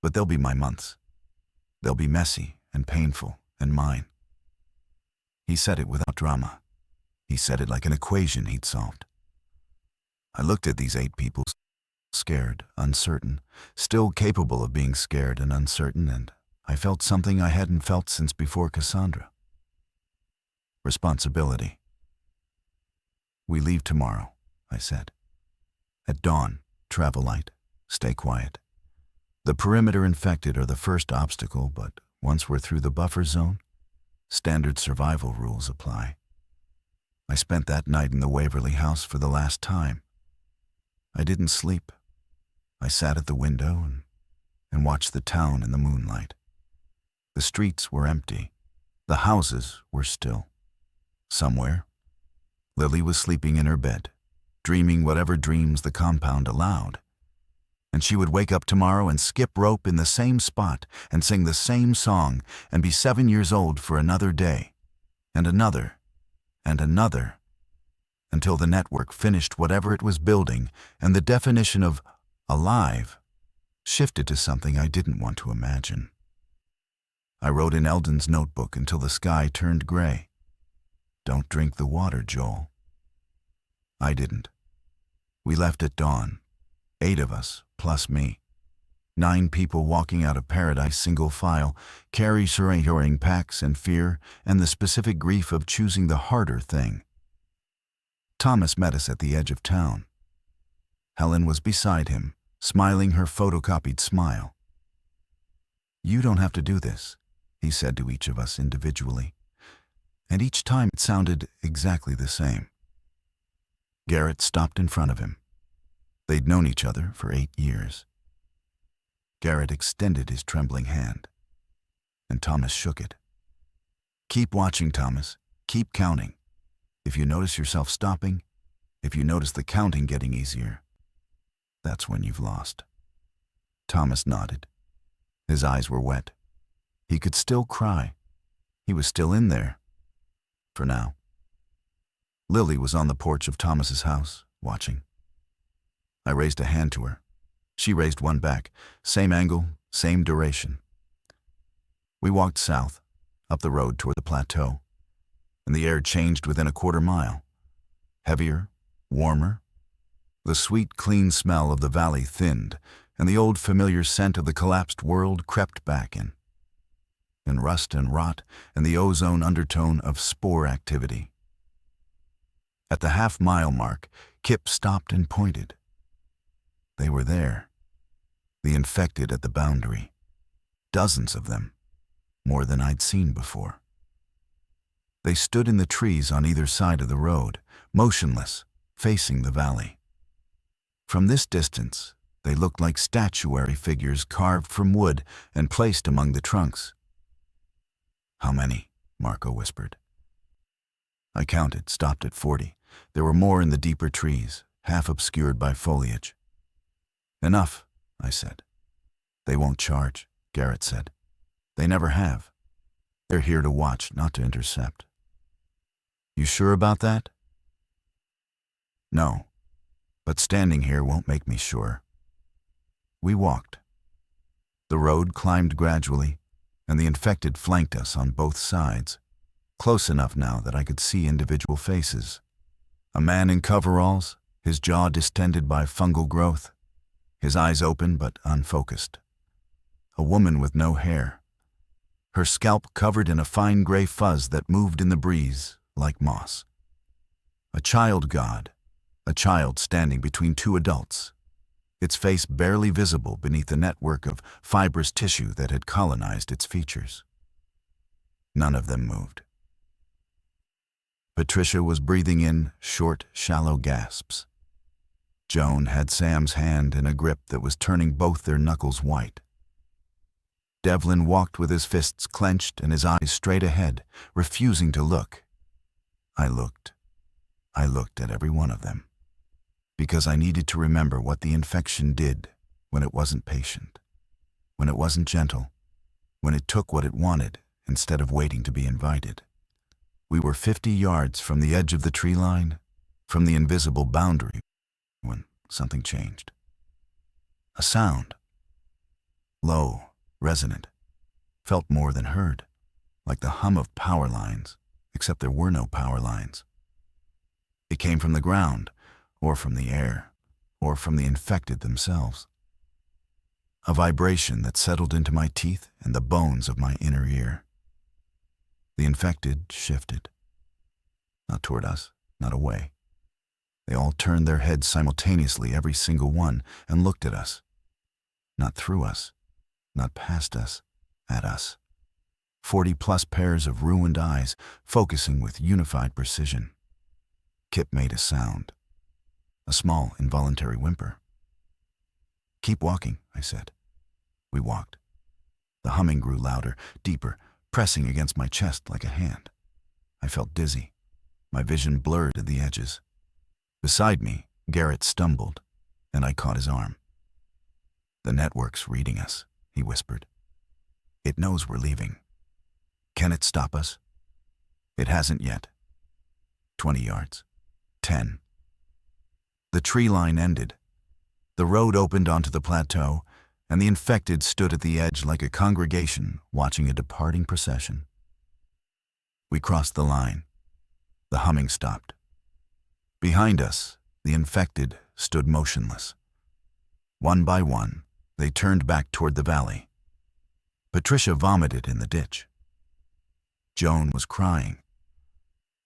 But they'll be my months. They'll be messy and painful and mine." He said it without drama. He said it like an equation he'd solved. I looked at these 8 people, scared, uncertain, still capable of being scared and uncertain, and I felt something I hadn't felt since before Cassandra. Responsibility. "We leave tomorrow," I said. "At dawn, travel light, stay quiet. The perimeter infected are the first obstacle, but once we're through the buffer zone, standard survival rules apply." I spent that night in the Waverly house for the last time. I didn't sleep. I sat at the window and watched the town in the moonlight. The streets were empty. The houses were still. Somewhere, Lily was sleeping in her bed, dreaming whatever dreams the compound allowed. And she would wake up tomorrow and skip rope in the same spot and sing the same song and be 7 years old for another day, and another, and another, until the network finished whatever it was building and the definition of alive shifted to something I didn't want to imagine. I wrote in Eldon's notebook until the sky turned gray. "Don't drink the water, Joel." I didn't. We left at dawn, 8 of us, plus me. 9 people walking out of paradise single file, carrying packs and fear and the specific grief of choosing the harder thing. Thomas met us at the edge of town. Helen was beside him, smiling her photocopied smile. "You don't have to do this," he said to each of us individually. And each time it sounded exactly the same. Garrett stopped in front of him. They'd known each other for 8 years. Garrett extended his trembling hand, and Thomas shook it. "Keep watching, Thomas. Keep counting. If you notice yourself stopping, if you notice the counting getting easier, that's when you've lost." Thomas nodded. His eyes were wet. He could still cry. He was still in there. For now. Lily was on the porch of Thomas's house, watching. I raised a hand to her. She raised one back. Same angle, same duration. We walked south, up the road toward the plateau, and the air changed within a quarter mile. Heavier, warmer. The sweet, clean smell of the valley thinned, and the old familiar scent of the collapsed world crept back in. And rust and rot, and the ozone undertone of spore activity. At the half-mile mark, Kip stopped and pointed. They were there. The infected at the boundary. Dozens of them. More than I'd seen before. They stood in the trees on either side of the road, motionless, facing the valley. From this distance, they looked like statuary figures carved from wood and placed among the trunks. "How many?" Marco whispered. I counted, stopped at 40. There were more in the deeper trees, half obscured by foliage. "Enough," I said. "They won't charge," Garrett said. "They never have. They're here to watch, not to intercept." "You sure about that?" "No, but standing here won't make me sure." We walked. The road climbed gradually, and the infected flanked us on both sides, close enough now that I could see individual faces. A man in coveralls, his jaw distended by fungal growth, his eyes open but unfocused. A woman with no hair, her scalp covered in a fine gray fuzz that moved in the breeze like moss. A child god, a child standing between two adults, its face barely visible beneath the network of fibrous tissue that had colonized its features. None of them moved. Patricia was breathing in short, shallow gasps. Joan had Sam's hand in a grip that was turning both their knuckles white. Devlin walked with his fists clenched and his eyes straight ahead, refusing to look. I looked. I looked at every one of them, because I needed to remember what the infection did when it wasn't patient, when it wasn't gentle, when it took what it wanted instead of waiting to be invited. We were 50 yards from the edge of the tree line, from the invisible boundary, when something changed. A sound. Low, resonant, felt more than heard, like the hum of power lines, except there were no power lines. It came from the ground, or from the air, or from the infected themselves. A vibration that settled into my teeth and the bones of my inner ear. The infected shifted. Not toward us, not away. They all turned their heads simultaneously, every single one, and looked at us. Not through us, not past us, at us. 40-plus pairs of ruined eyes, focusing with unified precision. Kip made a sound. A small, involuntary whimper. "Keep walking," I said. We walked. The humming grew louder, deeper, pressing against my chest like a hand. I felt dizzy. My vision blurred at the edges. Beside me, Garrett stumbled, and I caught his arm. "The network's reading us," he whispered. "It knows we're leaving. Can it stop us?" "It hasn't yet." 20 yards. 10. The tree line ended. The road opened onto the plateau, and the infected stood at the edge like a congregation watching a departing procession. We crossed the line. The humming stopped. Behind us, the infected stood motionless. One by one, they turned back toward the valley. Patricia vomited in the ditch. Joan was crying.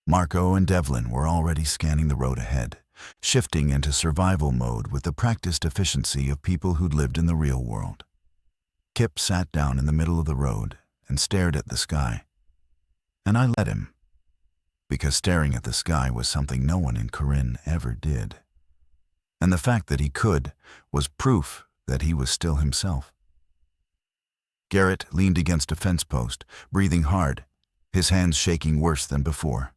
Marco and Devlin were already scanning the road ahead, shifting into survival mode with the practiced efficiency of people who'd lived in the real world. Kip sat down in the middle of the road and stared at the sky. And I let him, because staring at the sky was something no one in Corinne ever did. And the fact that he could was proof that he was still himself. Garrett leaned against a fence post, breathing hard, his hands shaking worse than before.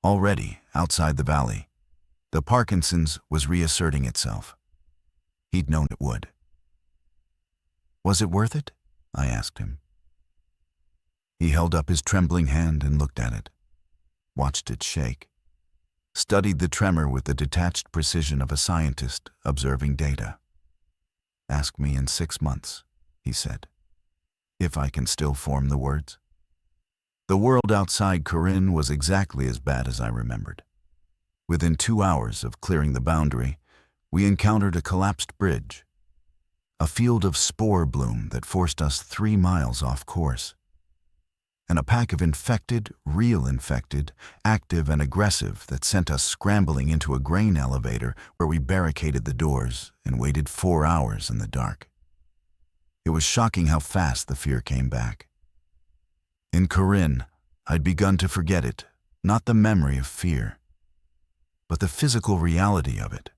Already, outside the valley, the Parkinson's was reasserting itself. He'd known it would. "Was it worth it?" I asked him. He held up his trembling hand and looked at it, watched it shake, studied the tremor with the detached precision of a scientist observing data. "Ask me in 6 months," he said, "if I can still form the words." The world outside Corinne was exactly as bad as I remembered. Within 2 hours of clearing the boundary, we encountered a collapsed bridge, a field of spore bloom that forced us 3 miles off course, and a pack of infected, real infected, active and aggressive that sent us scrambling into a grain elevator where we barricaded the doors and waited 4 hours in the dark. It was shocking how fast the fear came back. In Corinne, I'd begun to forget it, not the memory of fear, but the physical reality of it.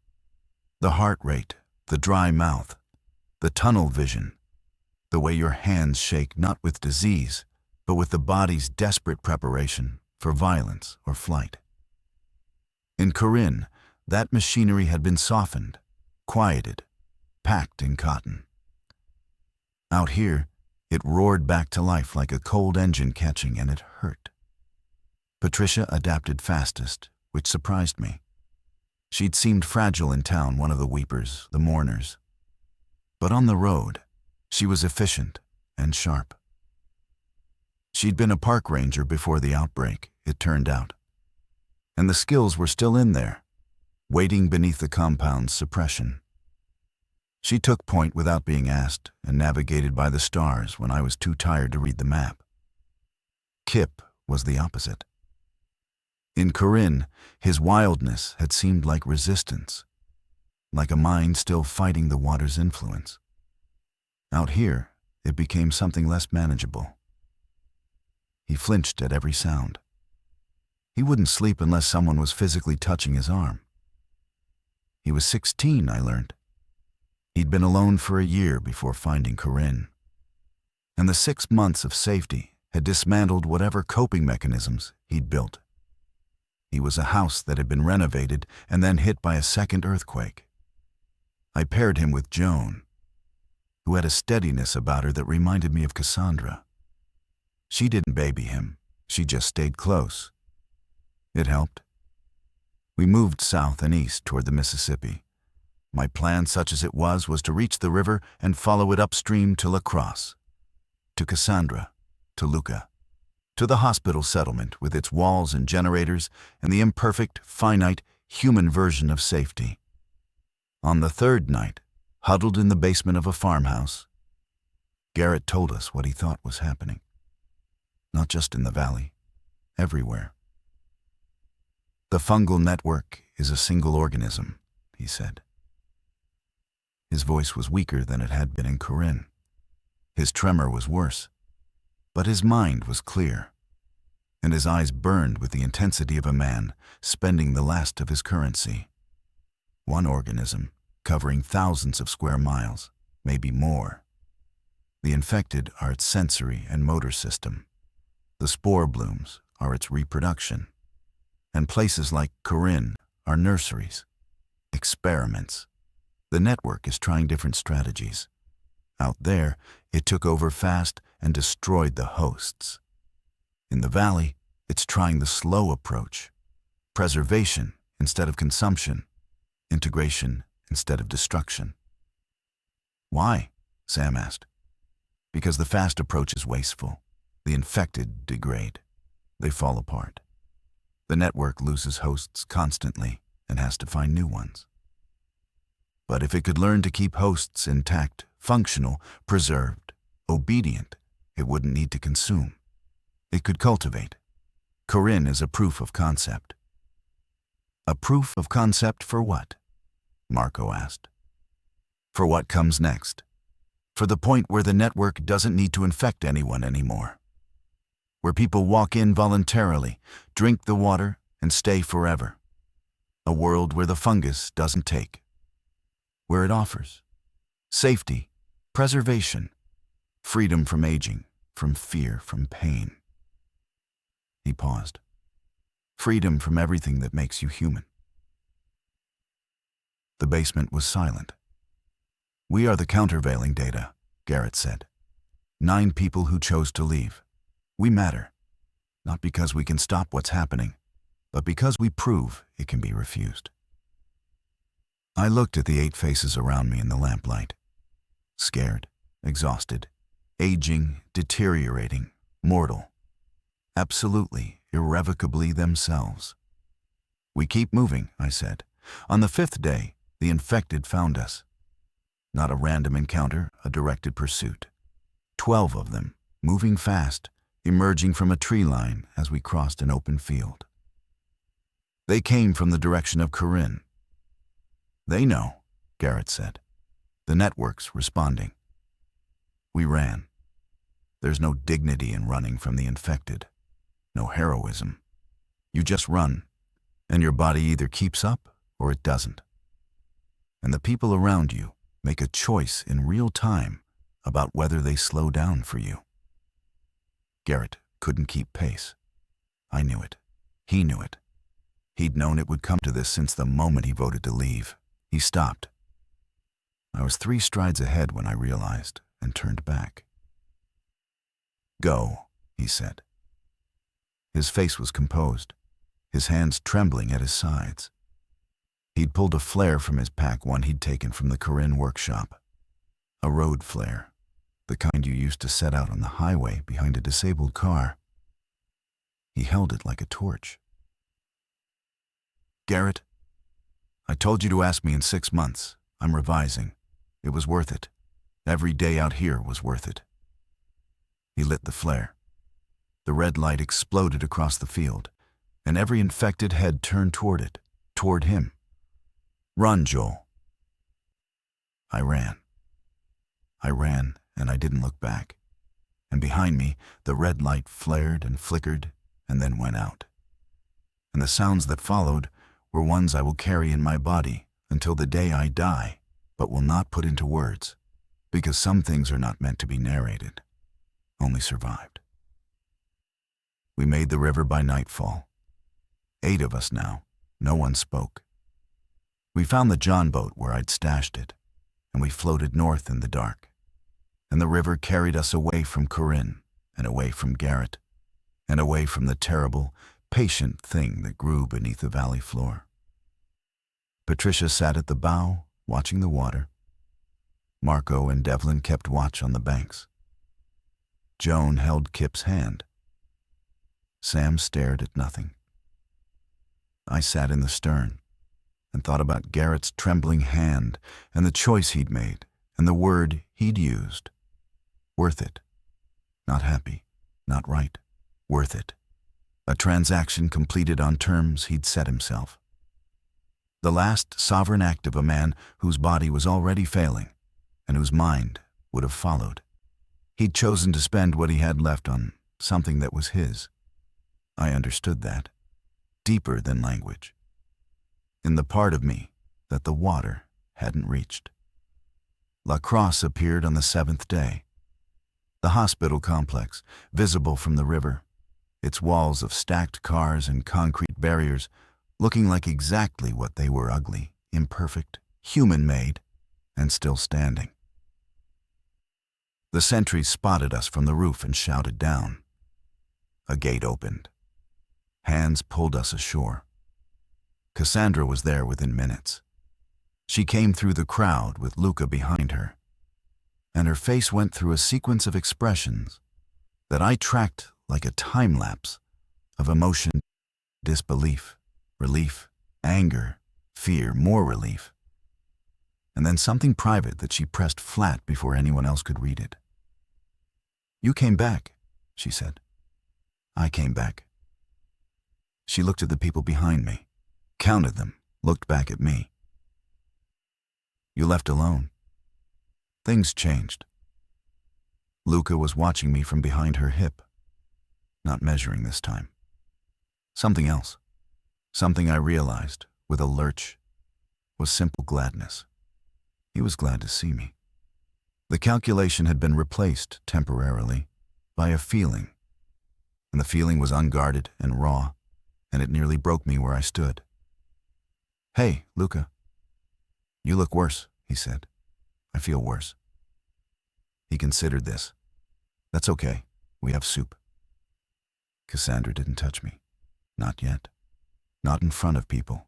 The heart rate, the dry mouth, the tunnel vision, the way your hands shake not with disease, but with the body's desperate preparation for violence or flight. In Corinne, that machinery had been softened, quieted, packed in cotton. Out here, it roared back to life like a cold engine catching, and it hurt. Patricia adapted fastest, which surprised me. She'd seemed fragile in town, one of the weepers, the mourners. But on the road, she was efficient and sharp. She'd been a park ranger before the outbreak, it turned out. And the skills were still in there, waiting beneath the compound's suppression. She took point without being asked and navigated by the stars when I was too tired to read the map. Kip was the opposite. In Corinne, his wildness had seemed like resistance, like a mind still fighting the water's influence. Out here, it became something less manageable. He flinched at every sound. He wouldn't sleep unless someone was physically touching his arm. He was 16, I learned. He'd been alone for a year before finding Corinne. And the 6 months of safety had dismantled whatever coping mechanisms he'd built. He was a house that had been renovated and then hit by a second earthquake. I paired him with Joan, who had a steadiness about her that reminded me of Cassandra. She didn't baby him, she just stayed close. It helped. We moved south and east toward the Mississippi. My plan, such as it was to reach the river and follow it upstream to La Crosse, to Cassandra, to Luca, to the hospital settlement with its walls and generators and the imperfect, finite, human version of safety. On the third night, huddled in the basement of a farmhouse, Garrett told us what he thought was happening. Not just in the valley, everywhere. The fungal network is a single organism, he said. His voice was weaker than it had been in Corinne. His tremor was worse, but his mind was clear, and his eyes burned with the intensity of a man spending the last of his currency. One organism, covering thousands of square miles, maybe more. The infected are its sensory and motor system. The spore blooms are its reproduction. And places like Corinne are nurseries, experiments. The network is trying different strategies. Out there, it took over fast and destroyed the hosts. In the valley, it's trying the slow approach. Preservation instead of consumption. Integration instead of destruction. Why? Sam asked. Because the fast approach is wasteful. The infected degrade. They fall apart. The network loses hosts constantly and has to find new ones. But if it could learn to keep hosts intact, functional, preserved, obedient, it wouldn't need to consume. It could cultivate. Corinne is a proof of concept. A proof of concept for what? Marco asked. For what comes next. For the point where the network doesn't need to infect anyone anymore. Where people walk in voluntarily, drink the water, and stay forever. A world where the fungus doesn't take. Where it offers safety, preservation, freedom from aging, from fear, from pain. He paused. Freedom from everything that makes you human. The basement was silent. We are the countervailing data, Garrett said. 9 people who chose to leave. We matter, not because we can stop what's happening, but because we prove it can be refused. I looked at the 8 faces around me in the lamplight. Scared, exhausted, aging, deteriorating, mortal. Absolutely, irrevocably themselves. We keep moving, I said. On the 5th day, the infected found us. Not a random encounter, a directed pursuit. 12 of them, moving fast, emerging from a tree line as we crossed an open field. They came from the direction of Corinne. They know, Garrett said. The network's responding. We ran. There's no dignity in running from the infected. No heroism. You just run, and your body either keeps up or it doesn't. And the people around you make a choice in real time about whether they slow down for you. Garrett couldn't keep pace. I knew it. He knew it. He'd known it would come to this since the moment he voted to leave. He stopped. I was 3 strides ahead when I realized and turned back. Go, he said. His face was composed, his hands trembling at his sides. He'd pulled a flare from his pack, one he'd taken from the Corinne workshop. A road flare, the kind you used to set out on the highway behind a disabled car. He held it like a torch. Garrett, I told you to ask me in 6 months. I'm revising. It was worth it. Every day out here was worth it. He lit the flare. The red light exploded across the field, and every infected head turned toward it, toward him. "Run, Joel." I ran. And I didn't look back. And behind me, the red light flared and flickered and then went out. And the sounds that followed were ones I will carry in my body until the day I die, but will not put into words, because some things are not meant to be narrated, only survived. We made the river by nightfall. 8 of us now. No one spoke. We found the John boat where I'd stashed it, and we floated north in the dark. And the river carried us away from Corinne, and away from Garrett, and away from the terrible, patient thing that grew beneath the valley floor. Patricia sat at the bow, watching the water. Marco and Devlin kept watch on the banks. Joan held Kip's hand. Sam stared at nothing. I sat in the stern and thought about Garrett's trembling hand and the choice he'd made and the word he'd used. Worth it. Not happy, not right. Worth it. A transaction completed on terms he'd set himself. The last sovereign act of a man whose body was already failing and whose mind would have followed. He'd chosen to spend what he had left on something that was his. I understood that, deeper than language, in the part of me that the water hadn't reached. La Crosse appeared on the 7th day. The hospital complex, visible from the river, its walls of stacked cars and concrete barriers looking like exactly what they were: ugly, imperfect, human-made, and still standing. The sentries spotted us from the roof and shouted down. A gate opened. Hands pulled us ashore. Cassandra was there within minutes. She came through the crowd with Luca behind her, and her face went through a sequence of expressions that I tracked like a time-lapse of emotion, disbelief, relief, anger, fear, more relief, and then something private that she pressed flat before anyone else could read it. "You came back," she said. "I came back." She looked at the people behind me, counted them, looked back at me. "You left alone." Things changed. Luca was watching me from behind her hip, not measuring this time. Something else, something I realized with a lurch, was simple gladness. He was glad to see me. The calculation had been replaced temporarily by a feeling, and the feeling was unguarded and raw, and it nearly broke me where I stood. "Hey, Luca." "You look worse," he said. "I feel worse." He considered this. "That's okay. We have soup." Cassandra didn't touch me. Not yet. Not in front of people.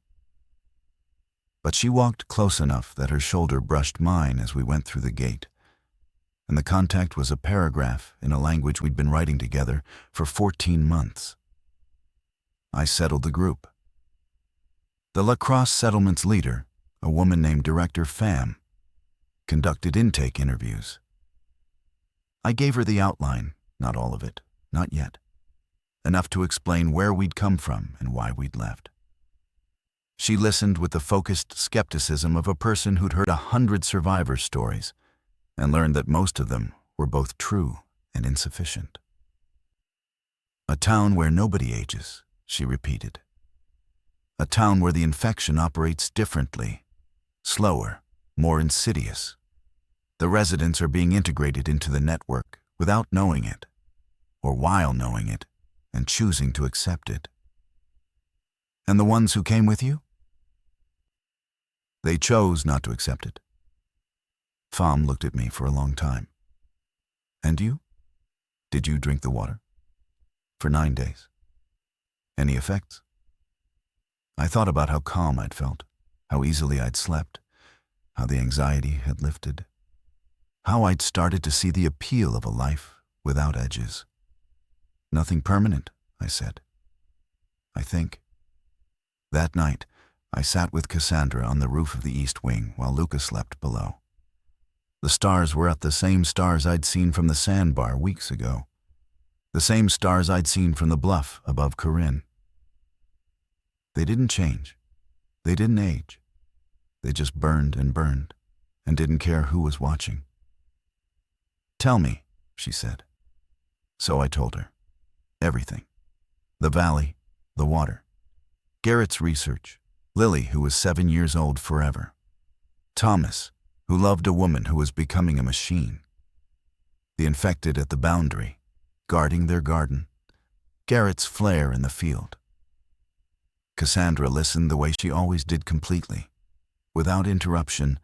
But she walked close enough that her shoulder brushed mine as we went through the gate, and the contact was a paragraph in a language we'd been writing together for 14 months. I settled the group. The La Crosse settlement's leader, a woman named Director Pham, conducted intake interviews. I gave her the outline, not all of it, not yet, enough to explain where we'd come from and why we'd left. She listened with the focused skepticism of a person who'd heard 100 survivor stories and learned that most of them were both true and insufficient. "A town where nobody ages," she repeated. "A town where the infection operates differently, slower, more insidious. The residents are being integrated into the network without knowing it, or while knowing it and choosing to accept it." "And the ones who came with you?" "They chose not to accept it." Pham looked at me for a long time. "And you? Did you drink the water?" "For 9 days." "Any effects?" I thought about how calm I'd felt, how easily I'd slept, how the anxiety had lifted, how I'd started to see the appeal of a life without edges. "Nothing permanent," I said. "I think." That night, I sat with Cassandra on the roof of the East Wing while Luca slept below. The stars were at the same stars I'd seen from the sandbar weeks ago, the same stars I'd seen from the bluff above Corinne. They didn't change. They didn't age. They just burned and didn't care who was watching. "Tell me," she said. So I told her. Everything. The valley, the water, Garrett's research, Lily, who was 7 years old forever, Thomas, who loved a woman who was becoming a machine, the infected at the boundary, guarding their garden, Garrett's flare in the field. Cassandra listened the way she always did, completely, without interruption,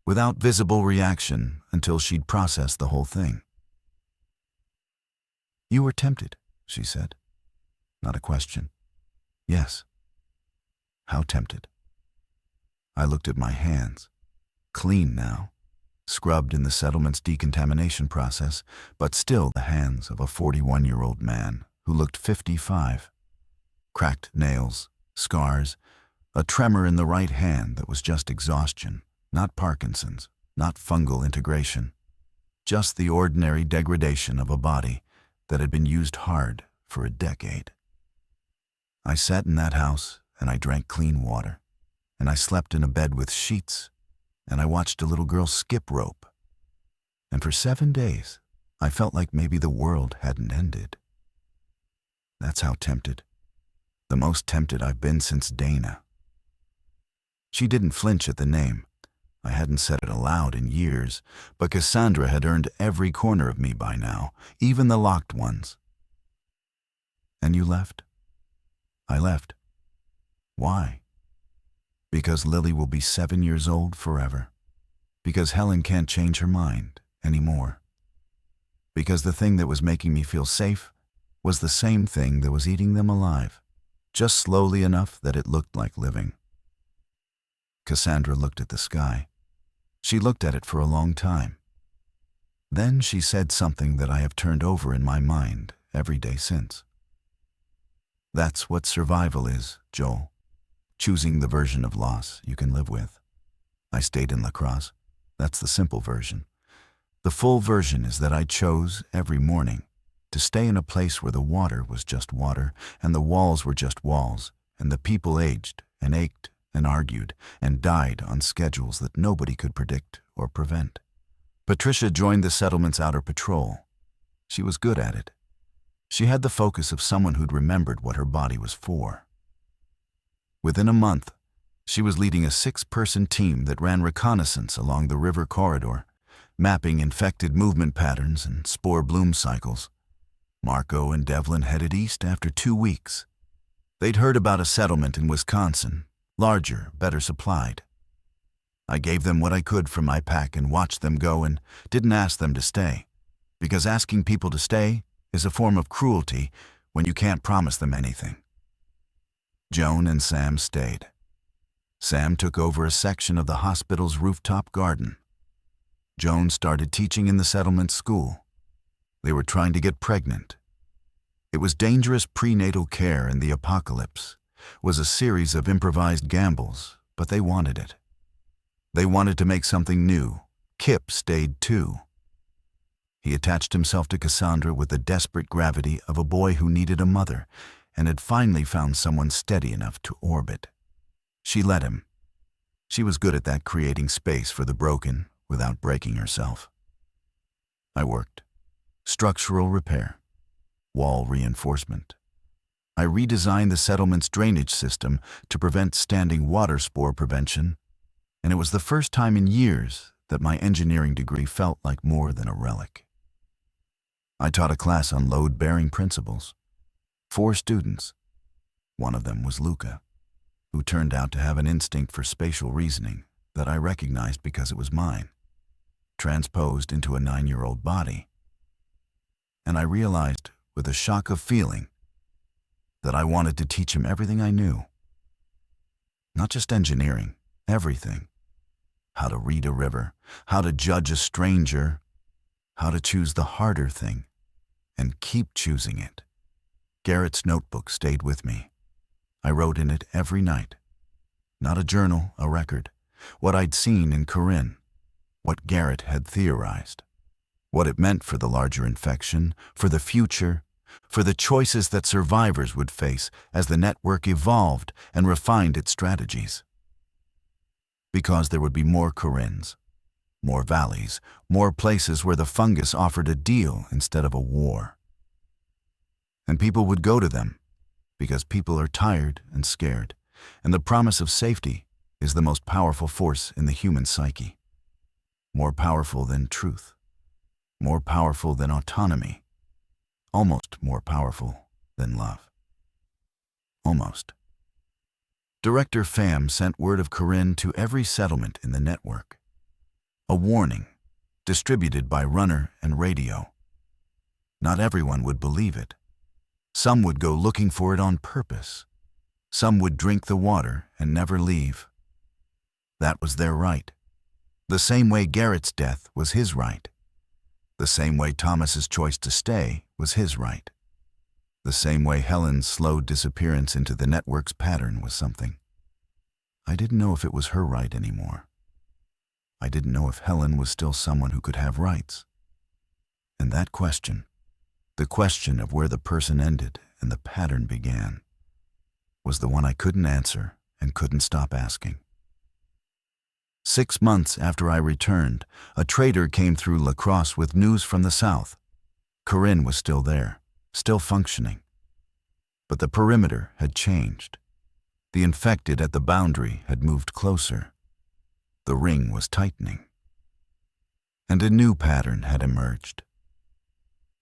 without visible reaction, until she'd processed the whole thing. "You were tempted," she said. Not a question. "Yes." "How tempted?" I looked at my hands. Clean now, scrubbed in the settlement's decontamination process, but still the hands of a 41-year-old man who looked 55. Cracked nails, scars, a tremor in the right hand that was just exhaustion, not Parkinson's, not fungal integration, just the ordinary degradation of a body that had been used hard for a decade. I sat in that house and I drank clean water, and I slept in a bed with sheets, and I watched a little girl skip rope. And for 7 days, I felt like maybe the world hadn't ended. That's how tempted. The most tempted I've been since Dana. She didn't flinch at the name. I hadn't said it aloud in years, but Cassandra had earned every corner of me by now, even the locked ones. "And you left?" "I left." "Why?" "Because Lily will be 7 years old forever. Because Helen can't change her mind anymore. Because the thing that was making me feel safe was the same thing that was eating them alive, just slowly enough that it looked like living." Cassandra looked at the sky. She looked at it for a long time. Then she said something that I have turned over in my mind every day since. "That's what survival is, Joel. Choosing the version of loss you can live with. I stayed in lacrosse. That's the simple version. The full version is that I chose every morning to stay in a place where the water was just water, and the walls were just walls, and the people aged and ached and argued and died on schedules that nobody could predict or prevent. Patricia joined the settlement's outer patrol. She was good at it. She had the focus of someone who'd remembered what her body was for. Within a month, she was leading a 6-person team that ran reconnaissance along the river corridor, mapping infected movement patterns and spore bloom cycles. Marco and Devlin headed east after 2 weeks. They'd heard about a settlement in Wisconsin, larger, better supplied. I gave them what I could from my pack and watched them go, and didn't ask them to stay, because asking people to stay is a form of cruelty when you can't promise them anything. Joan and Sam stayed. Sam took over a section of the hospital's rooftop garden. Joan started teaching in the settlement school. They were trying to get pregnant. It was dangerous prenatal care in the apocalypse, was a series of improvised gambles, but they wanted it. They wanted to make something new. Kip stayed too. He attached himself to Cassandra with the desperate gravity of a boy who needed a mother and had finally found someone steady enough to orbit. She let him. She was good at that, creating space for the broken without breaking herself. I worked. Structural repair. Wall reinforcement. I redesigned the settlement's drainage system to prevent standing water spore prevention, and it was the first time in years that my engineering degree felt like more than a relic. I taught a class on load-bearing principles. 4 students. One of them was Luca, who turned out to have an instinct for spatial reasoning that I recognized because it was mine, transposed into a 9-year-old body. And I realized, with a shock of feeling, that I wanted to teach him everything I knew. Not just engineering, everything. How to read a river, how to judge a stranger, how to choose the harder thing, and keep choosing it. Garrett's notebook stayed with me. I wrote in it every night. Not a journal, a record. What I'd seen in Corinne. What Garrett had theorized. What it meant for the larger infection, for the future, for the choices that survivors would face as the network evolved and refined its strategies. Because there would be more Corinnes, more valleys, more places where the fungus offered a deal instead of a war. And people would go to them, because people are tired and scared, and the promise of safety is the most powerful force in the human psyche. More powerful than truth, more powerful than autonomy, almost more powerful than love. Almost. Director Pham sent word of Corinne to every settlement in the network. A warning, distributed by runner and radio. Not everyone would believe it. Some would go looking for it on purpose. Some would drink the water and never leave. That was their right. The same way Garrett's death was his right. The same way Thomas's choice to stay was his right. The same way Helen's slow disappearance into the network's pattern was something. I didn't know if it was her right anymore. I didn't know if Helen was still someone who could have rights. And that question, the question of where the person ended and the pattern began, was the one I couldn't answer and couldn't stop asking. 6 months after I returned, a trader came through La Crosse with news from the south. Corinne was still there, still functioning. But the perimeter had changed. The infected at the boundary had moved closer. The ring was tightening. And a new pattern had emerged.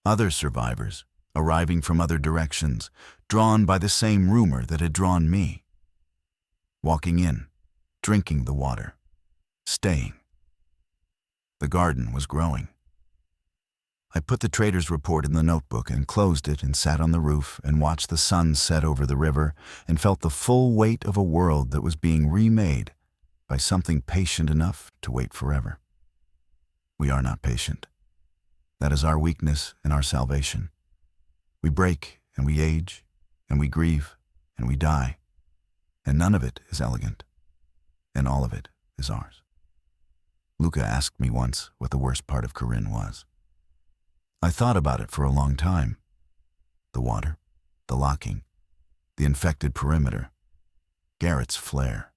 Other survivors, arriving from other directions, drawn by the same rumor that had drawn me. Walking in, drinking the water, staying. The garden was growing. I put the trader's report in the notebook and closed it and sat on the roof and watched the sun set over the river and felt the full weight of a world that was being remade by something patient enough to wait forever. We are not patient. That is our weakness and our salvation. We break and we age and we grieve and we die, and none of it is elegant, and all of it is ours. Luca asked me once what the worst part of Corinne was. I thought about it for a long time. The water, the locking, the infected perimeter, Garrett's flare.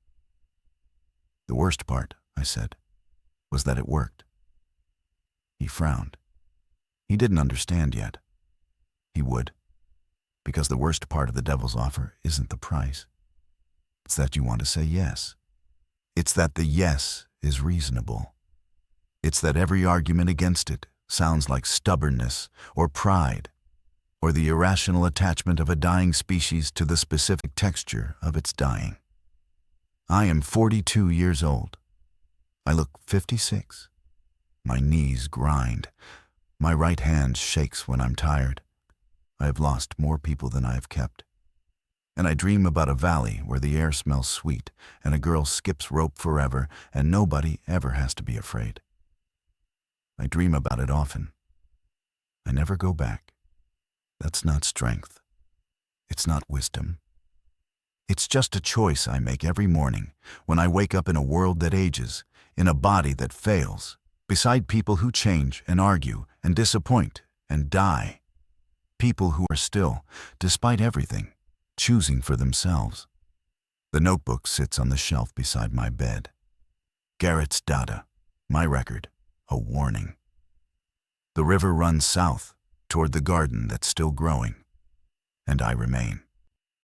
The worst part, I said, was that it worked. He frowned. He didn't understand yet. He would, because the worst part of the devil's offer isn't the price. It's that you want to say yes. It's that the yes is reasonable. It's that every argument against it sounds like stubbornness or pride or the irrational attachment of a dying species to the specific texture of its dying. I am 42 years old. I look 56. My knees grind. My right hand shakes when I'm tired. I have lost more people than I have kept. And I dream about a valley where the air smells sweet and a girl skips rope forever and nobody ever has to be afraid. I dream about it often. I never go back. That's not strength. It's not wisdom. It's just a choice I make every morning when I wake up in a world that ages, in a body that fails, beside people who change and argue and disappoint and die. People who are still, despite everything, choosing for themselves. The notebook sits on the shelf beside my bed. Garrett's data, my record, a warning. The river runs south toward the garden that's still growing, and I remain.